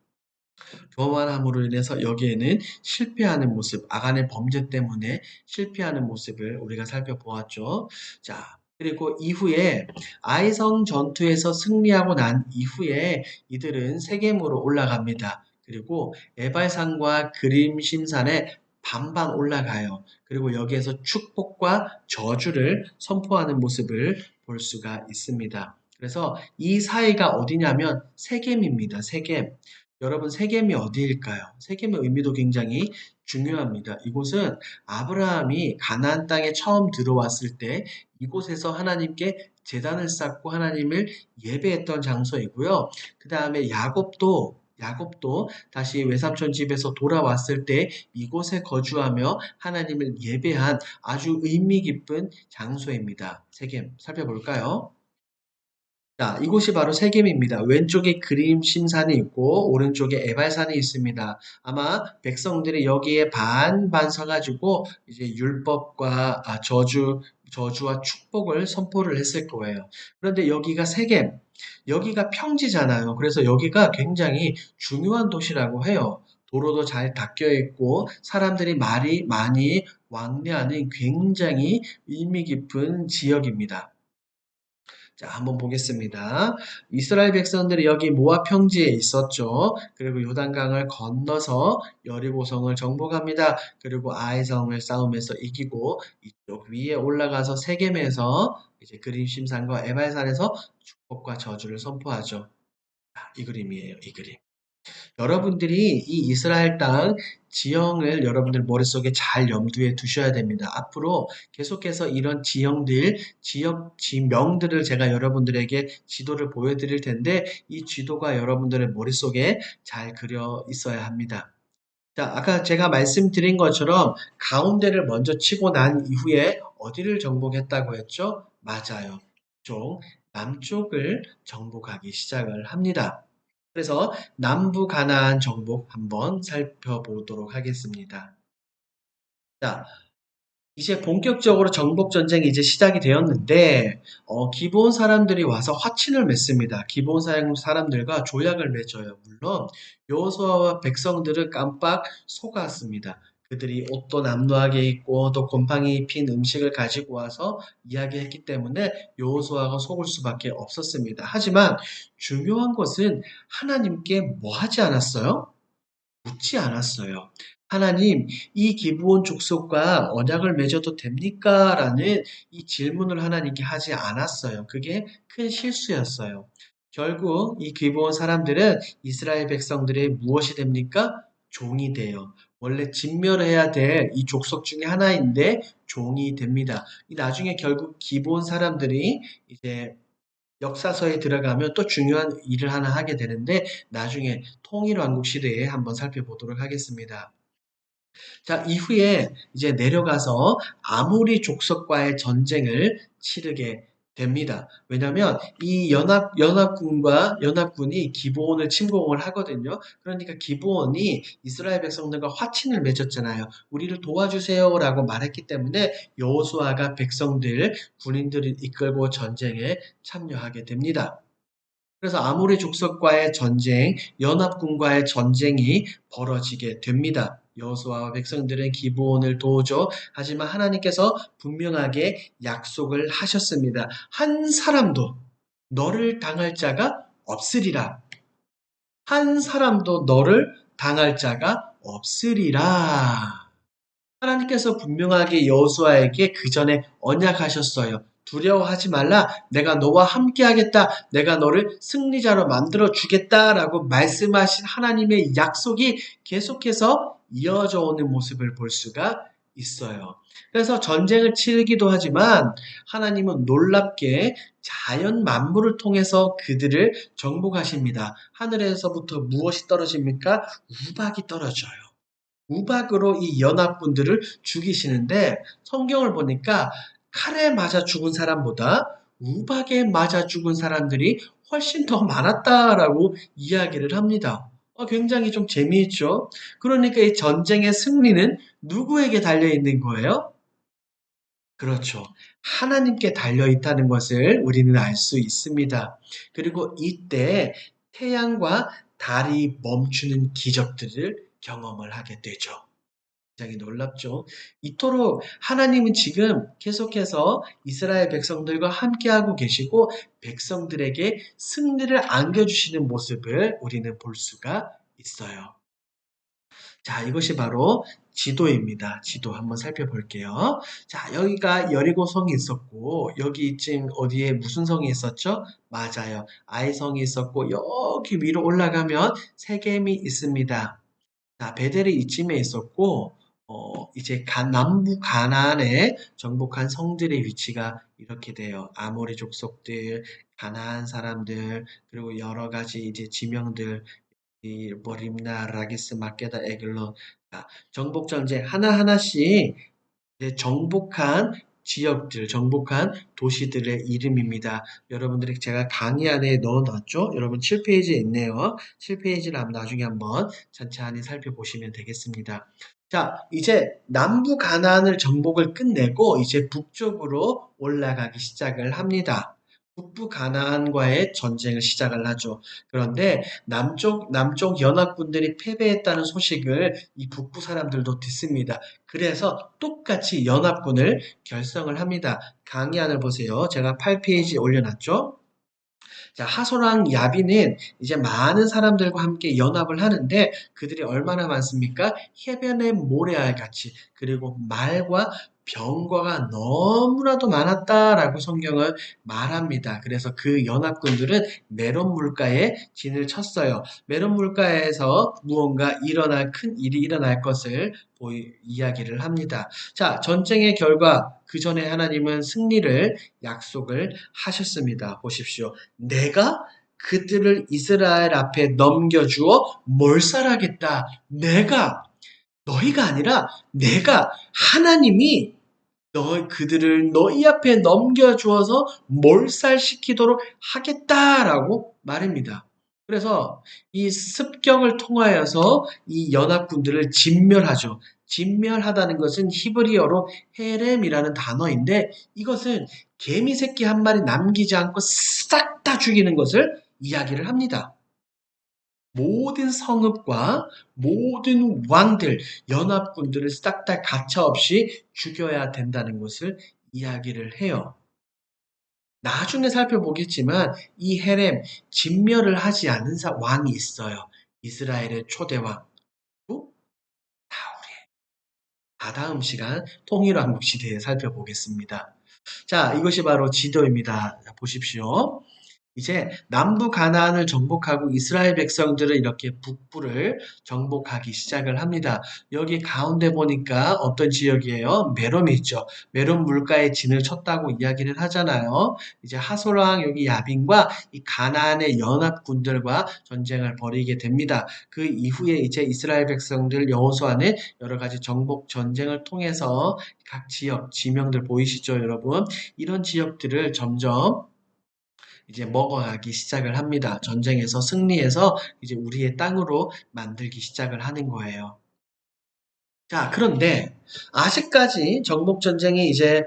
교만함으로 인해서 여기에는 실패하는 모습, 아간의 범죄 때문에 실패하는 모습을 우리가 살펴보았죠. 자, 그리고 이후에 아이성 전투에서 승리하고 난 이후에 이들은 세겜으로 올라갑니다. 그리고 에발산과 그림심산에 반반 올라가요. 그리고 여기에서 축복과 저주를 선포하는 모습을 볼 수가 있습니다. 그래서 이 사이가 어디냐면 세겜입니다. 세겜. 여러분, 세겜이 어디일까요? 세겜의 의미도 굉장히 중요합니다. 이곳은 아브라함이 가나안 땅에 처음 들어왔을 때 이곳에서 하나님께 제단을 쌓고 하나님을 예배했던 장소이고요. 그 다음에 야곱도 다시 외삼촌 집에서 돌아왔을 때 이곳에 거주하며 하나님을 예배한 아주 의미 깊은 장소입니다. 세겜 살펴볼까요? 자, 이곳이 바로 세겜입니다. 왼쪽에 그림심산이 있고 오른쪽에 에발산이 있습니다. 아마 백성들이 여기에 반반 서가지고 이제 율법과 저주와 축복을 선포를 했을 거예요. 그런데 여기가 세겜, 여기가 평지잖아요. 그래서 여기가 굉장히 중요한 도시라고 해요. 도로도 잘 닦여 있고 사람들이 말이 많이 왕래하는 굉장히 의미 깊은 지역입니다. 자, 한번 보겠습니다. 이스라엘 백성들이 여기 모압 평지에 있었죠. 그리고 요단강을 건너서 여리고성을 정복합니다. 그리고 아이성을 싸움에서 이기고 이쪽 위에 올라가서 세겜에서 이제 그림심산과 에발산에서 축복과 저주를 선포하죠. 자, 이 그림이에요. 이 그림. 여러분들이 이 이스라엘 땅 지형을 여러분들 머릿속에 잘 염두에 두셔야 됩니다. 앞으로 계속해서 이런 지형들, 지역 지명들을 제가 여러분들에게 지도를 보여드릴 텐데 이 지도가 여러분들의 머릿속에 잘 그려 있어야 합니다. 자, 아까 제가 말씀드린 것처럼 가운데를 먼저 치고 난 이후에 어디를 정복했다고 했죠? 맞아요. 쪽 남쪽을 정복하기 시작을 합니다. 그래서 남부 가나안 정복 한번 살펴보도록 하겠습니다. 자, 이제 본격적으로 정복 전쟁이 이제 시작이 되었는데 기브온 사람들이 와서 화친을 맺습니다. 기브온 사람들과 조약을 맺어요. 물론 여호수아와 백성들은 깜빡 속았습니다. 그들이 옷도 남루하게 입고 또 곰팡이 핀 음식을 가지고 와서 이야기했기 때문에 여호수아가 속을 수밖에 없었습니다. 하지만 중요한 것은 하나님께 뭐 하지 않았어요? 묻지 않았어요. 하나님, 이 기브온 족속과 언약을 맺어도 됩니까? 라는 이 질문을 하나님께 하지 않았어요. 그게 큰 실수였어요. 결국 이 기브온 사람들은 이스라엘 백성들의 무엇이 됩니까? 종이 돼요. 원래 진멸해야 될 이 족속 중에 하나인데 종이 됩니다. 이 나중에 결국 기브온 사람들이 이제 역사서에 들어가면 또 중요한 일을 하나 하게 되는데 나중에 통일왕국 시대에 한번 살펴보도록 하겠습니다. 자, 이후에 이제 내려가서 아모리 족속과의 전쟁을 치르게 됩니다. 왜냐하면 이 연합군이 기브온을 침공을 하거든요. 그러니까 기브온이 이스라엘 백성들과 화친을 맺었잖아요. 우리를 도와주세요라고 말했기 때문에 여호수아가 백성들 군인들을 이끌고 전쟁에 참여하게 됩니다. 그래서 아모리 족속과의 전쟁, 연합군과의 전쟁이 벌어지게 됩니다. 여호수아와 백성들은 기브온을 도우죠. 하지만 하나님께서 분명하게 약속을 하셨습니다. 한 사람도 너를 당할 자가 없으리라. 한 사람도 너를 당할 자가 없으리라. 하나님께서 분명하게 여호수아에게 그 전에 언약하셨어요. 두려워하지 말라. 내가 너와 함께하겠다. 내가 너를 승리자로 만들어 주겠다라고 말씀하신 하나님의 약속이 계속해서 이어져 오는 모습을 볼 수가 있어요. 그래서 전쟁을 치르기도 하지만 하나님은 놀랍게 자연 만물을 통해서 그들을 정복하십니다. 하늘에서부터 무엇이 떨어집니까? 우박이 떨어져요. 우박으로 이 연합군들을 죽이시는데 성경을 보니까 칼에 맞아 죽은 사람보다 우박에 맞아 죽은 사람들이 훨씬 더 많았다라고 이야기를 합니다. 굉장히 좀 재미있죠? 그러니까 이 전쟁의 승리는 누구에게 달려 있는 거예요? 그렇죠. 하나님께 달려 있다는 것을 우리는 알 수 있습니다. 그리고 이때 태양과 달이 멈추는 기적들을 경험을 하게 되죠. 굉장히 놀랍죠. 이토록 하나님은 지금 계속해서 이스라엘 백성들과 함께하고 계시고 백성들에게 승리를 안겨주시는 모습을 우리는 볼 수가 있어요. 자, 이것이 바로 지도입니다. 지도 한번 살펴볼게요. 자, 여기가 여리고성이 있었고, 여기 지금 어디에 무슨 성이 있었죠? 맞아요. 아이성이 있었고, 여기 위로 올라가면 세겜이 있습니다. 자, 베델이 이쯤에 있었고, 이제 남부 가나안에 정복한 성들의 위치가 이렇게 돼요. 아모리 족속들, 가나안 사람들, 그리고 여러 가지 이제 지명들, 뭐 림나, 라기스, 마케다, 에글론. 자, 정복 전쟁 하나하나씩 이제 정복한 지역들, 정복한 도시들의 이름입니다. 여러분들이 제가 강의 안에 넣어놨죠? 여러분 7페이지에 있네요. 7페이지를 나중에 한번 천천히 살펴보시면 되겠습니다. 자, 이제 남부 가나안을 정복을 끝내고 이제 북쪽으로 올라가기 시작을 합니다. 북부 가나안과의 전쟁을 시작을 하죠. 그런데 남쪽 연합군들이 패배했다는 소식을 이 북부 사람들도 듣습니다. 그래서 똑같이 연합군을 결성을 합니다. 강의안을 보세요. 제가 8페이지 올려놨죠. 자, 하소랑 야빈은 이제 많은 사람들과 함께 연합을 하는데 그들이 얼마나 많습니까? 해변의 모래알 같이 그리고 말과 병거가 너무나도 많았다라고 성경은 말합니다. 그래서 그 연합군들은 메론 물가에 진을 쳤어요. 메론 물가에서 무언가 큰 일이 일어날 것을 이야기를 합니다. 자, 전쟁의 결과 그 전에 하나님은 승리를 약속을 하셨습니다. 보십시오. 내가 그들을 이스라엘 앞에 넘겨주어 몰살하겠다. 너희가 아니라 내가 하나님이 그들을 너희 앞에 넘겨주어서 몰살시키도록 하겠다라고 말입니다. 그래서 이 습격을 통하여서 이 연합군들을 진멸하죠. 진멸하다는 것은 히브리어로 헤렘이라는 단어인데 이것은 개미 새끼 한 마리 남기지 않고 싹 다 죽이는 것을 이야기를 합니다. 모든 성읍과 모든 왕들, 연합군들을 싹 다 가차없이 죽여야 된다는 것을 이야기를 해요. 나중에 살펴보겠지만 이 헤렘 진멸을 하지 않은 왕이 있어요. 이스라엘의 초대왕 다울이에요. 다다음 시간 통일왕국 시대에 살펴보겠습니다. 자, 이것이 바로 지도입니다. 보십시오. 이제 남부 가나안을 정복하고 이스라엘 백성들은 이렇게 북부를 정복하기 시작을 합니다. 여기 가운데 보니까 어떤 지역이에요? 메롬이 있죠. 메롬 물가에 진을 쳤다고 이야기를 하잖아요. 이제 하솔왕 여기 야빈과 이 가나안의 연합군들과 전쟁을 벌이게 됩니다. 그 이후에 이제 이스라엘 백성들 여호수아는 여러 가지 정복 전쟁을 통해서 각 지역 지명들 보이시죠, 여러분? 이런 지역들을 점점 이제 먹어가기 시작을 합니다. 전쟁에서 승리해서 이제 우리의 땅으로 만들기 시작을 하는 거예요. 자, 그런데 아직까지 정복전쟁이 이제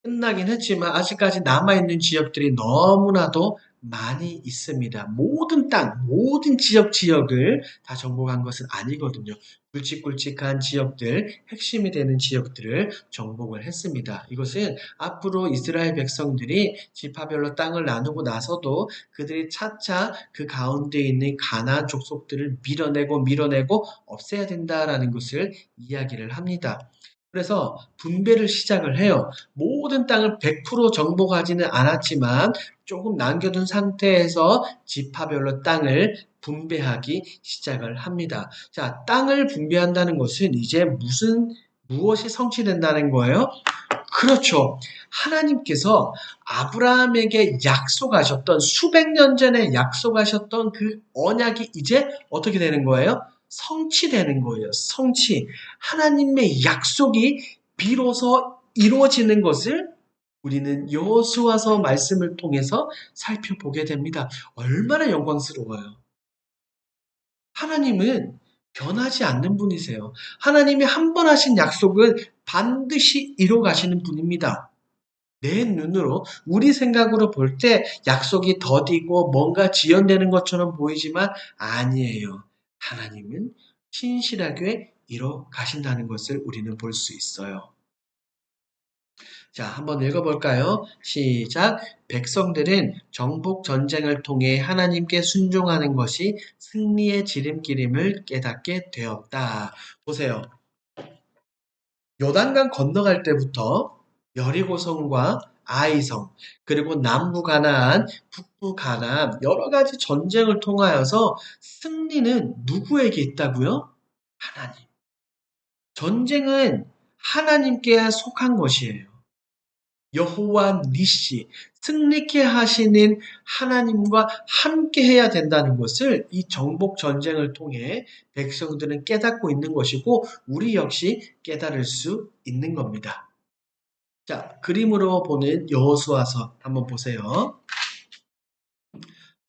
끝나긴 했지만 아직까지 남아있는 지역들이 너무나도 많이 있습니다. 모든 땅, 모든 지역을 다 정복한 것은 아니거든요. 굵직굵직한 지역들, 핵심이 되는 지역들을 정복을 했습니다. 이것은 앞으로 이스라엘 백성들이 지파별로 땅을 나누고 나서도 그들이 차차 그 가운데 있는 가나안 족속들을 밀어내고 없애야 된다라는 것을 이야기를 합니다. 그래서 분배를 시작을 해요. 모든 땅을 100% 정복하지는 않았지만 조금 남겨둔 상태에서 지파별로 땅을 분배하기 시작을 합니다. 자, 땅을 분배한다는 것은 이제 무엇이 성취된다는 거예요? 그렇죠. 하나님께서 아브라함에게 약속하셨던 수백 년 전에 약속하셨던 그 언약이 이제 어떻게 되는 거예요? 성취되는 거예요. 성취. 하나님의 약속이 비로소 이루어지는 것을 우리는 여호수아서 말씀을 통해서 살펴보게 됩니다. 얼마나 영광스러워요. 하나님은 변하지 않는 분이세요. 하나님이 한 번 하신 약속은 반드시 이뤄 가시는 분입니다. 내 눈으로 우리 생각으로 볼 때 약속이 더디고 뭔가 지연되는 것처럼 보이지만 아니에요. 하나님은 신실하게 이뤄 가신다는 것을 우리는 볼 수 있어요. 자, 한번 읽어볼까요? 시작. 백성들은 정복 전쟁을 통해 하나님께 순종하는 것이 승리의 지름길임을 깨닫게 되었다. 보세요. 요단강 건너갈 때부터 여리고성과 아이성, 그리고 남부 가나안, 북부 가나안 여러 가지 전쟁을 통하여서 승리는 누구에게 있다고요? 하나님. 전쟁은 하나님께 속한 것이에요. 여호와 니시, 승리케 하시는 하나님과 함께 해야 된다는 것을 이 정복 전쟁을 통해 백성들은 깨닫고 있는 것이고 우리 역시 깨달을 수 있는 겁니다. 자, 그림으로 보는 여호수아서 한번 보세요.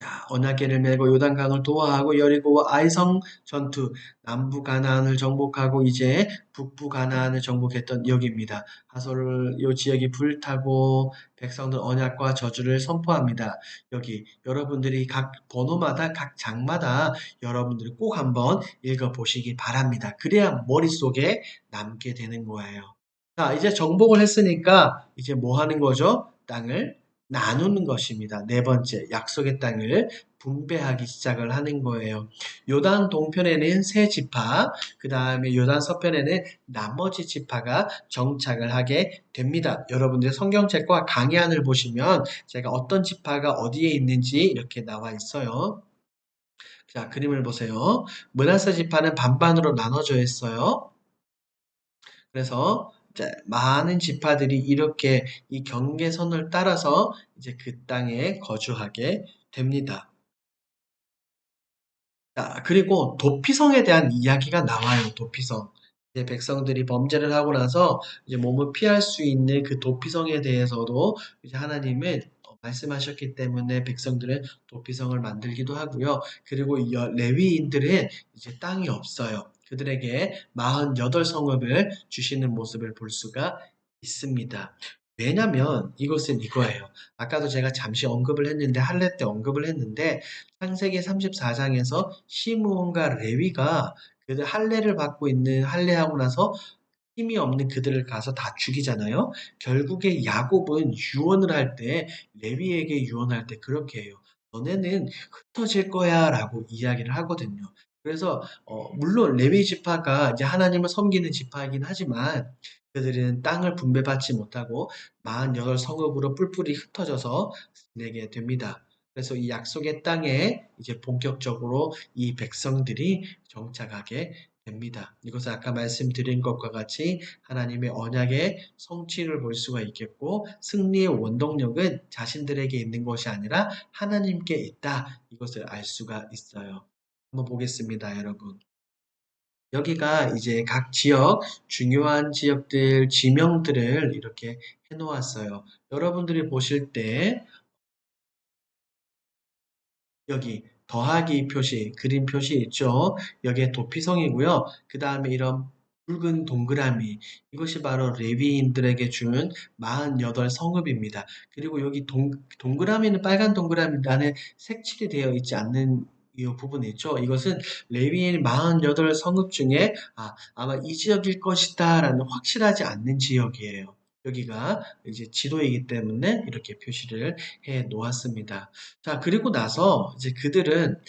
자, 언약궤를 메고 요단강을 도하하고 여리고와 아이성 전투, 남부 가나안을 정복하고 이제 북부 가나안을 정복했던 여기입니다. 하솔 요 지역이 불타고 백성들 언약과 저주를 선포합니다. 여기 여러분들이 각 번호마다 각 장마다 여러분들이 꼭 한번 읽어보시기 바랍니다. 그래야 머릿속에 남게 되는 거예요. 자, 이제 정복을 했으니까 이제 뭐 하는 거죠? 땅을 나누는 것입니다. 네 번째, 약속의 땅을 분배하기 시작을 하는 거예요. 요단 동편에는 세 지파, 그 다음에 요단 서편에는 나머지 지파가 정착을 하게 됩니다. 여러분들 성경책과 강해안을 보시면 제가 어떤 지파가 어디에 있는지 이렇게 나와 있어요. 자, 그림을 보세요. 므낫세 지파는 반반으로 나눠져 있어요. 그래서 이제 많은 지파들이 이렇게 이 경계선을 따라서 이제 그 땅에 거주하게 됩니다. 자, 그리고 도피성에 대한 이야기가 나와요. 도피성. 이제 백성들이 범죄를 하고 나서 이제 몸을 피할 수 있는 그 도피성에 대해서도 이제 하나님은 말씀하셨기 때문에 백성들은 도피성을 만들기도 하고요. 그리고 이 레위인들은 이제 땅이 없어요. 그들에게 48성읍을 주시는 모습을 볼 수가 있습니다. 왜냐면 이것은 이거예요. 아까도 제가 잠시 언급을 했는데 할례 때 언급을 했는데 창세기 34장에서 시므온과 레위가 그들 할례를 받고 있는 할례하고 나서 힘이 없는 그들을 가서 다 죽이잖아요. 결국에 야곱은 유언을 할 때 레위에게 유언할 때 그렇게 해요. 너네는 흩어질 거야라고 이야기를 하거든요. 그래서 물론 레위 지파가 이제 하나님을 섬기는 지파이긴 하지만 그들은 땅을 분배받지 못하고 48성읍으로 뿔뿔이 흩어져서 지내게 됩니다. 그래서 이 약속의 땅에 이제 본격적으로 이 백성들이 정착하게 됩니다. 이것은 아까 말씀드린 것과 같이 하나님의 언약의 성취를 볼 수가 있겠고 승리의 원동력은 자신들에게 있는 것이 아니라 하나님께 있다. 이것을 알 수가 있어요. 한번 보겠습니다, 여러분. 여기가 이제 각 지역, 중요한 지역들, 지명들을 이렇게 해놓았어요. 여러분들이 보실 때 여기 더하기 표시, 그림 표시 있죠? 여기에 도피성이고요. 그 다음에 이런 붉은 동그라미, 이것이 바로 레위인들에게 준 48성읍입니다. 그리고 여기 동그라미는 빨간 동그라미 안에 색칠이 되어 있지 않는 이 부분이 있죠. 이것은 레위인 48성읍 중에 아마 이 지역일 것이다 라는 확실하지 않는 지역이에요. 여기가 이제 지도이기 때문에 이렇게 표시를 해 놓았습니다. 자, 그리고 나서 이제 그들은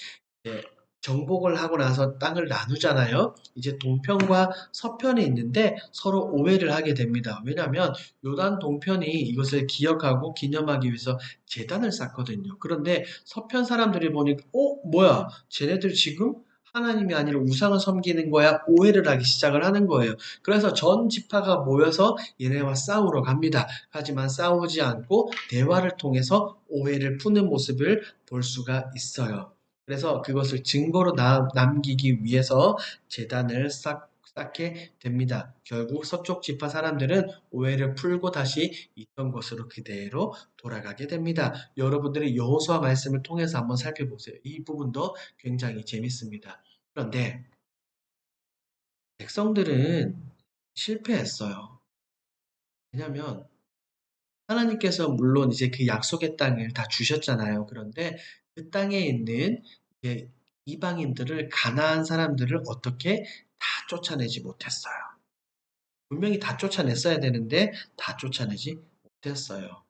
이제 정복을 하고 나서 땅을 나누잖아요. 이제 동편과 서편이 있는데 서로 오해를 하게 됩니다. 왜냐하면 요단 동편이 이것을 기억하고 기념하기 위해서 제단을 쌓거든요. 그런데 서편 사람들이 보니까 뭐야? 쟤네들 지금 하나님이 아니라 우상을 섬기는 거야? 오해를 하기 시작을 하는 거예요. 그래서 전 지파가 모여서 얘네와 싸우러 갑니다. 하지만 싸우지 않고 대화를 통해서 오해를 푸는 모습을 볼 수가 있어요. 그래서 그것을 증거로 남기기 위해서 제단을 쌓게 됩니다. 결국 서쪽 지파 사람들은 오해를 풀고 다시 있던 곳으로 그대로 돌아가게 됩니다. 여러분들이 여호수아 말씀을 통해서 한번 살펴보세요. 이 부분도 굉장히 재밌습니다. 그런데 백성들은 실패했어요. 왜냐하면 하나님께서 물론 이제 그 약속의 땅을 다 주셨잖아요. 그런데 그 땅에 있는 이제 이방인들을 가나안 사람들을 어떻게 다 쫓아내지 못했어요. 분명히 다 쫓아냈어야 되는데 다 쫓아내지 못했어요.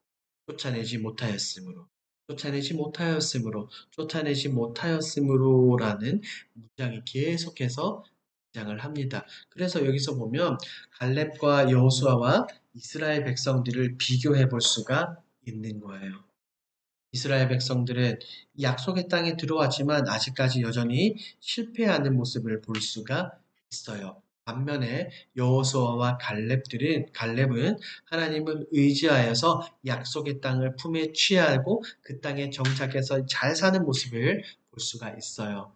쫓아내지 못하였으므로, 쫓아내지 못하였으므로, 쫓아내지 못하였으므로라는 문장이 계속해서 등장을 합니다. 그래서 여기서 보면 갈렙과 여호수아와 이스라엘 백성들을 비교해 볼 수가 있는 거예요. 이스라엘 백성들은 약속의 땅에 들어왔지만 아직까지 여전히 실패하는 모습을 볼 수가 있어요. 반면에 여호수아와 갈렙은 하나님을 의지하여서 약속의 땅을 품에 취하고 그 땅에 정착해서 잘 사는 모습을 볼 수가 있어요.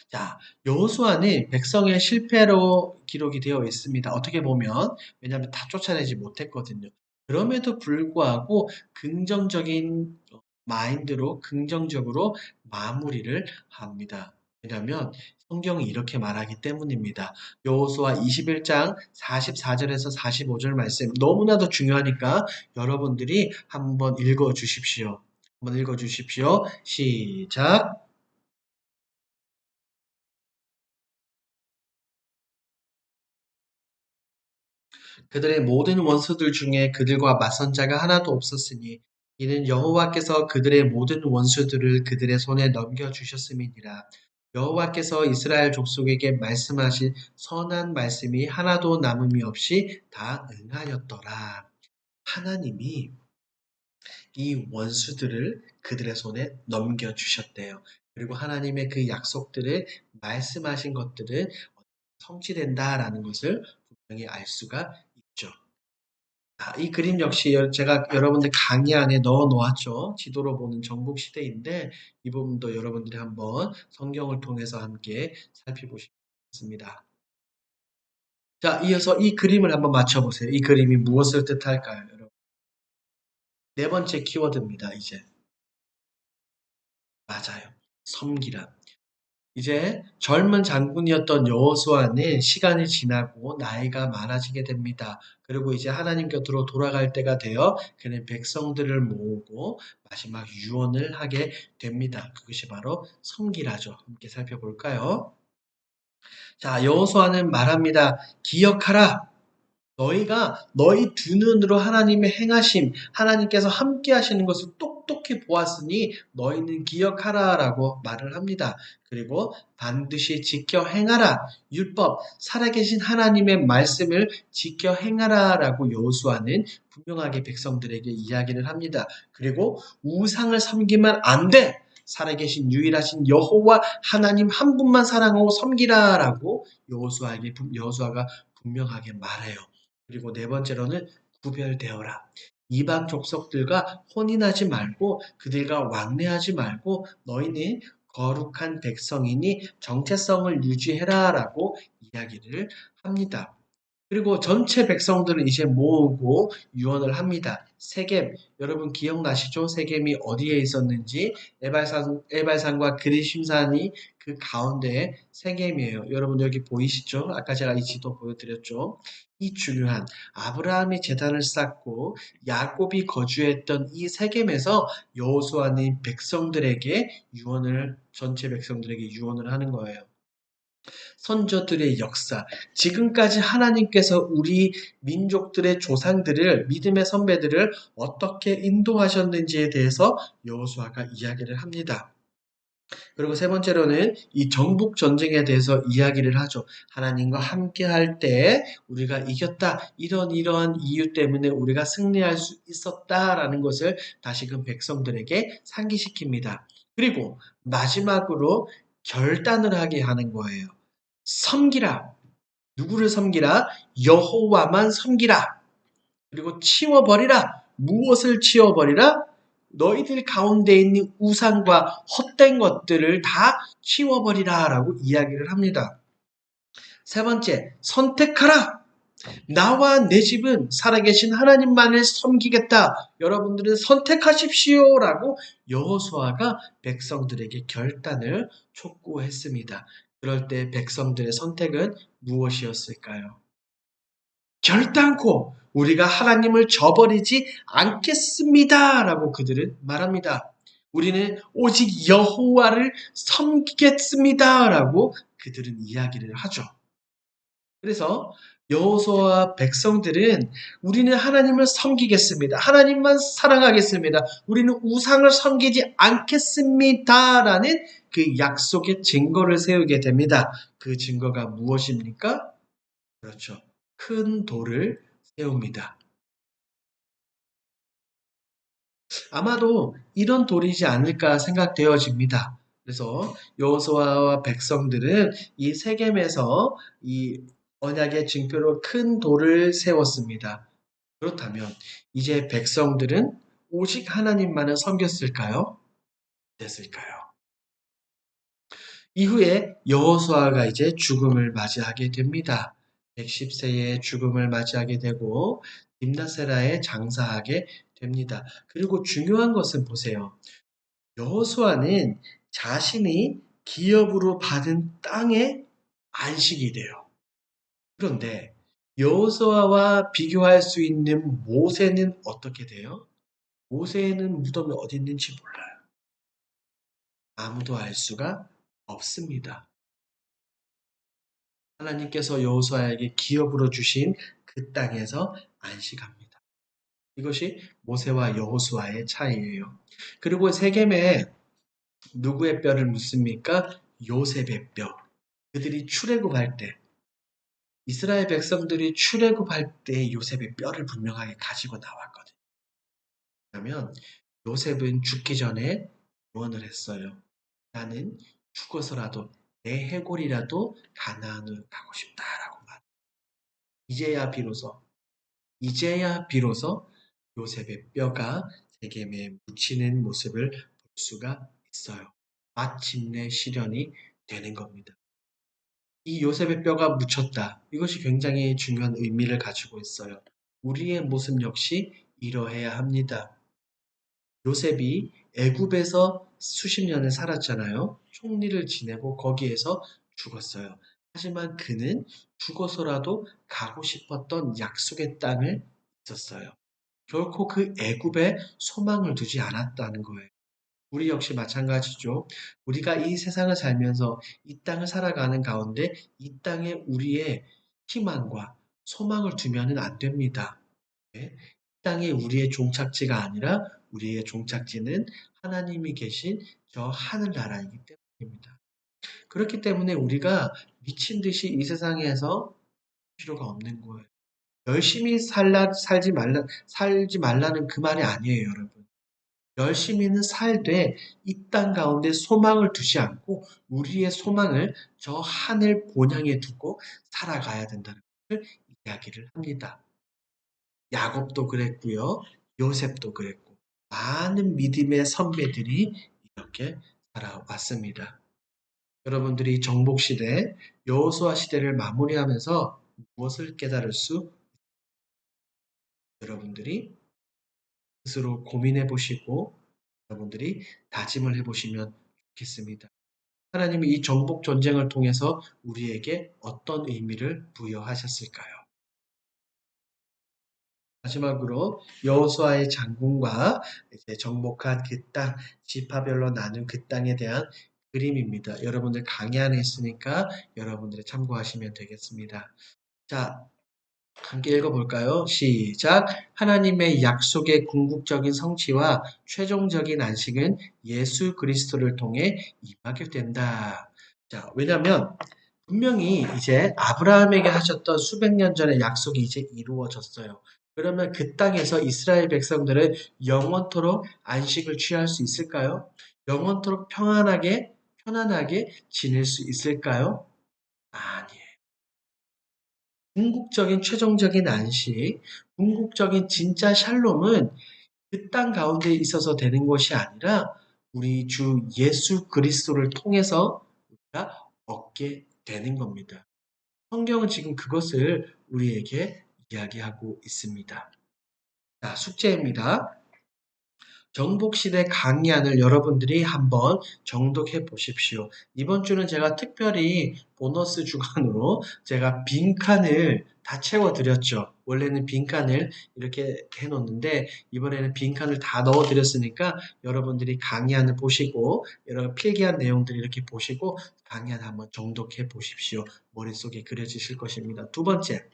자, 여호수아는 백성의 실패로 기록이 되어 있습니다. 어떻게 보면 왜냐하면 다 쫓아내지 못했거든요. 그럼에도 불구하고 긍정적인 마인드로 긍정적으로 마무리를 합니다. 왜냐하면 성경이 이렇게 말하기 때문입니다. 여호수아 21장 44절에서 45절 말씀 너무나도 중요하니까 여러분들이 한번 읽어 주십시오. 한번 읽어 주십시오. 시작. 그들의 모든 원수들 중에 그들과 맞선 자가 하나도 없었으니 이는 여호와께서 그들의 모든 원수들을 그들의 손에 넘겨주셨음이니라. 여호와께서 이스라엘 족속에게 말씀하신 선한 말씀이 하나도 남음이 없이 다 응하였더라. 하나님이 이 원수들을 그들의 손에 넘겨주셨대요. 그리고 하나님의 그 약속들을 말씀하신 것들은 성취된다라는 것을 분명히 알 수가 있죠. 이 그림 역시 제가 여러분들 강의 안에 넣어 놓았죠. 지도로 보는 정복 시대인데 이 부분도 여러분들이 한번 성경을 통해서 함께 살펴보시겠습니다. 자, 이어서 이 그림을 한번 맞춰보세요. 이 그림이 무엇을 뜻할까요, 여러분? 네 번째 키워드입니다, 이제. 맞아요. 섬기라. 이제 젊은 장군이었던 여호수아는 시간이 지나고 나이가 많아지게 됩니다. 그리고 이제 하나님 곁으로 돌아갈 때가 되어 그는 백성들을 모으고 마지막 유언을 하게 됩니다. 그것이 바로 섬기라죠. 함께 살펴볼까요? 자, 여호수아는 말합니다. 기억하라. 너희가 너희 두 눈으로 하나님의 행하심, 하나님께서 함께 하시는 것을 똑똑히 보았으니 너희는 기억하라라고 말을 합니다. 그리고 반드시 지켜 행하라. 율법, 살아계신 하나님의 말씀을 지켜 행하라라고 여호수아는 분명하게 백성들에게 이야기를 합니다. 그리고 우상을 섬기면 안 돼. 살아계신 유일하신 여호와 하나님 한 분만 사랑하고 섬기라라고 여호수아가 분명하게 말해요. 그리고 네 번째로는 구별되어라. 이방 족속들과 혼인하지 말고 그들과 왕래하지 말고 너희는 거룩한 백성이니 정체성을 유지해라라고 이야기를 합니다. 그리고 전체 백성들을 이제 모으고 유언을 합니다. 세겜, 여러분 기억나시죠? 세겜이 어디에 있었는지 에발산과 그리심산이 그 가운데 세겜이에요. 여러분 여기 보이시죠? 아까 제가 이 지도 보여드렸죠? 이 중요한 아브라함이 제단을 쌓고 야곱이 거주했던 이 세겜에서 여호수아는 백성들에게 전체 백성들에게 유언을 하는 거예요. 선조들의 역사, 지금까지 하나님께서 우리 민족들의 조상들을, 믿음의 선배들을 어떻게 인도하셨는지에 대해서 여호수아가 이야기를 합니다. 그리고 세 번째로는 이 정복 전쟁에 대해서 이야기를 하죠. 하나님과 함께 할 때 우리가 이겼다. 이러한 이유 때문에 우리가 승리할 수 있었다라는 것을 다시금 백성들에게 상기시킵니다. 그리고 마지막으로 결단을 하게 하는 거예요. 섬기라. 누구를 섬기라? 여호와만 섬기라. 그리고 치워버리라. 무엇을 치워버리라? 너희들 가운데 있는 우상과 헛된 것들을 다 치워버리라 라고 이야기를 합니다. 세 번째, 선택하라. 나와 내 집은 살아계신 하나님만을 섬기겠다. 여러분들은 선택하십시오 라고 여호수아가 백성들에게 결단을 촉구했습니다. 그럴 때 백성들의 선택은 무엇이었을까요? 결단코 우리가 하나님을 저버리지 않겠습니다. 라고 그들은 말합니다. 우리는 오직 여호와를 섬기겠습니다. 라고 그들은 이야기를 하죠. 그래서 여호수아와 백성들은 우리는 하나님을 섬기겠습니다. 하나님만 사랑하겠습니다. 우리는 우상을 섬기지 않겠습니다라는 그 약속의 증거를 세우게 됩니다. 그 증거가 무엇입니까? 그렇죠. 큰 돌을 세웁니다. 아마도 이런 돌이지 않을까 생각되어집니다. 그래서 여호수아와 백성들은 이 세겜에서 이 언약의 징표로 큰 돌을 세웠습니다. 그렇다면 이제 백성들은 오직 하나님만을 섬겼을까요? 됐을까요? 이후에 여호수아가 이제 죽음을 맞이하게 됩니다. 110세의 죽음을 맞이하게 되고 딥나세라에 장사하게 됩니다. 그리고 중요한 것은 보세요. 여호수아는 자신이 기업으로 받은 땅에 안식이 돼요. 그런데 여호수아와 비교할 수 있는 모세는 어떻게 돼요? 모세는 무덤이 어디 있는지 몰라요. 아무도 알 수가 없습니다. 하나님께서 여호수아에게 기업으로 주신 그 땅에서 안식합니다. 이것이 모세와 여호수아의 차이예요. 그리고 세겜에 누구의 뼈를 묻습니까? 요셉의 뼈. 그들이 출애굽할 때, 이스라엘 백성들이 출애굽할 때 요셉의 뼈를 분명하게 가지고 나왔거든요. 그러면 요셉은 죽기 전에 유언을 했어요. 나는 죽어서라도 내 해골이라도 가나안으로 가고 싶다라고 말. 이제야 비로소 이제야 비로소 요셉의 뼈가 세겜에 묻히는 모습을 볼 수가 있어요. 마침내 실현이 되는 겁니다. 이 요셉의 뼈가 묻혔다. 이것이 굉장히 중요한 의미를 가지고 있어요. 우리의 모습 역시 이러해야 합니다. 요셉이 애굽에서 수십 년을 살았잖아요. 총리를 지내고 거기에서 죽었어요. 하지만 그는 죽어서라도 가고 싶었던 약속의 땅을 있었어요. 결코 그 애굽에 소망을 두지 않았다는 거예요. 우리 역시 마찬가지죠. 우리가 이 세상을 살면서 이 땅을 살아가는 가운데 이 땅에 우리의 희망과 소망을 두면은 안 됩니다. 네? 이 땅이 우리의 종착지가 아니라 우리의 종착지는 하나님이 계신 저 하늘나라이기 때문입니다. 그렇기 때문에 우리가 미친 듯이 이 세상에서 필요가 없는 거예요. 열심히 살지 말라는 그 말이 아니에요, 여러분. 열심히는 살되 이 땅 가운데 소망을 두지 않고 우리의 소망을 저 하늘 본향에 두고 살아가야 된다는 것을 이야기를 합니다. 야곱도 그랬고요. 요셉도 그랬고 많은 믿음의 선배들이 이렇게 살아왔습니다. 여러분들이 정복 시대, 여호수아 시대를 마무리하면서 무엇을 깨달을 수 여러분들이 스스로 고민해 보시고 여러분들이 다짐을 해 보시면 좋겠습니다. 하나님이 이 정복 전쟁을 통해서 우리에게 어떤 의미를 부여하셨을까요? 마지막으로 여호수아의 장군과 이제 정복한 그 땅, 지파별로 나눈 그 땅에 대한 그림입니다. 여러분들 강의 안에 있으니까 여러분들이 참고하시면 되겠습니다. 자, 함께 읽어볼까요? 시작. 하나님의 약속의 궁극적인 성취와 최종적인 안식은 예수 그리스도를 통해 임하게 된다. 자, 왜냐하면 분명히 이제 아브라함에게 하셨던 수백 년 전의 약속이 이제 이루어졌어요. 그러면 그 땅에서 이스라엘 백성들은 영원토록 안식을 취할 수 있을까요? 영원토록 편안하게 지낼 수 있을까요? 아니에요. 궁극적인 최종적인 안식, 궁극적인 진짜 샬롬은 그 땅 가운데 있어서 되는 것이 아니라 우리 주 예수 그리스도를 통해서 우리가 얻게 되는 겁니다. 성경은 지금 그것을 우리에게 이야기하고 있습니다. 자, 숙제입니다. 정복시대 강의안을 여러분들이 한번 정독해 보십시오. 이번 주는 제가 특별히 보너스 주간으로 제가 빈칸을 다 채워드렸죠. 원래는 빈칸을 이렇게 해놓는데 이번에는 빈칸을 다 넣어드렸으니까 여러분들이 강의안을 보시고 여러 필기한 내용들을 이렇게 보시고 강의안 한번 정독해 보십시오. 머릿속에 그려지실 것입니다. 두 번째,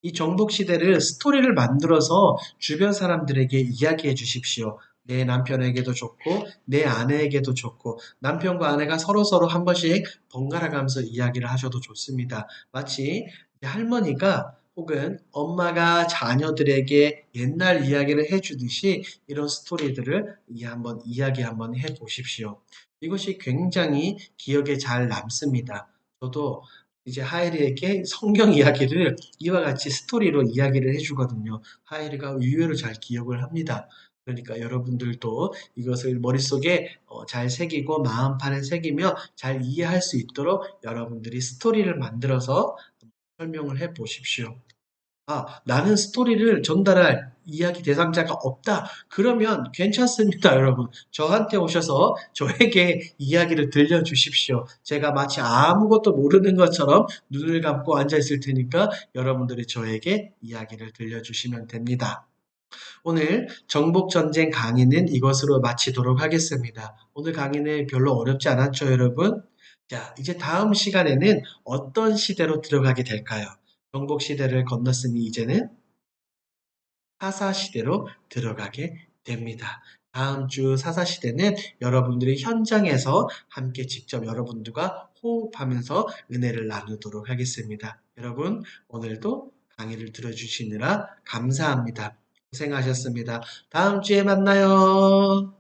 이 정복 시대를 스토리를 만들어서 주변 사람들에게 이야기해 주십시오. 내 남편에게도 좋고 내 아내에게도 좋고 남편과 아내가 서로서로 한 번씩 번갈아 가면서 이야기를 하셔도 좋습니다. 마치 할머니가 혹은 엄마가 자녀들에게 옛날 이야기를 해주듯이 이런 스토리들을 이야기 한번 해 보십시오. 이것이 굉장히 기억에 잘 남습니다. 저도 이제 하엘이에게 성경 이야기를 이와 같이 스토리로 이야기를 해주거든요. 하엘이가 의외로 잘 기억을 합니다. 그러니까 여러분들도 이것을 머릿속에 잘 새기고 마음판에 새기며 잘 이해할 수 있도록 여러분들이 스토리를 만들어서 설명을 해 보십시오. 아, 나는 스토리를 전달할 이야기 대상자가 없다. 그러면 괜찮습니다, 여러분. 저한테 오셔서 저에게 이야기를 들려주십시오. 제가 마치 아무것도 모르는 것처럼 눈을 감고 앉아 있을 테니까 여러분들이 저에게 이야기를 들려주시면 됩니다. 오늘 정복전쟁 강의는 이것으로 마치도록 하겠습니다. 오늘 강의는 별로 어렵지 않았죠, 여러분? 자, 이제 다음 시간에는 어떤 시대로 들어가게 될까요? 정복시대를 건넜으니 이제는 사사시대로 들어가게 됩니다. 다음 주 사사시대는 여러분들이 현장에서 함께 직접 여러분들과 호흡하면서 은혜를 나누도록 하겠습니다. 여러분, 오늘도 강의를 들어주시느라 감사합니다. 고생하셨습니다. 다음 주에 만나요.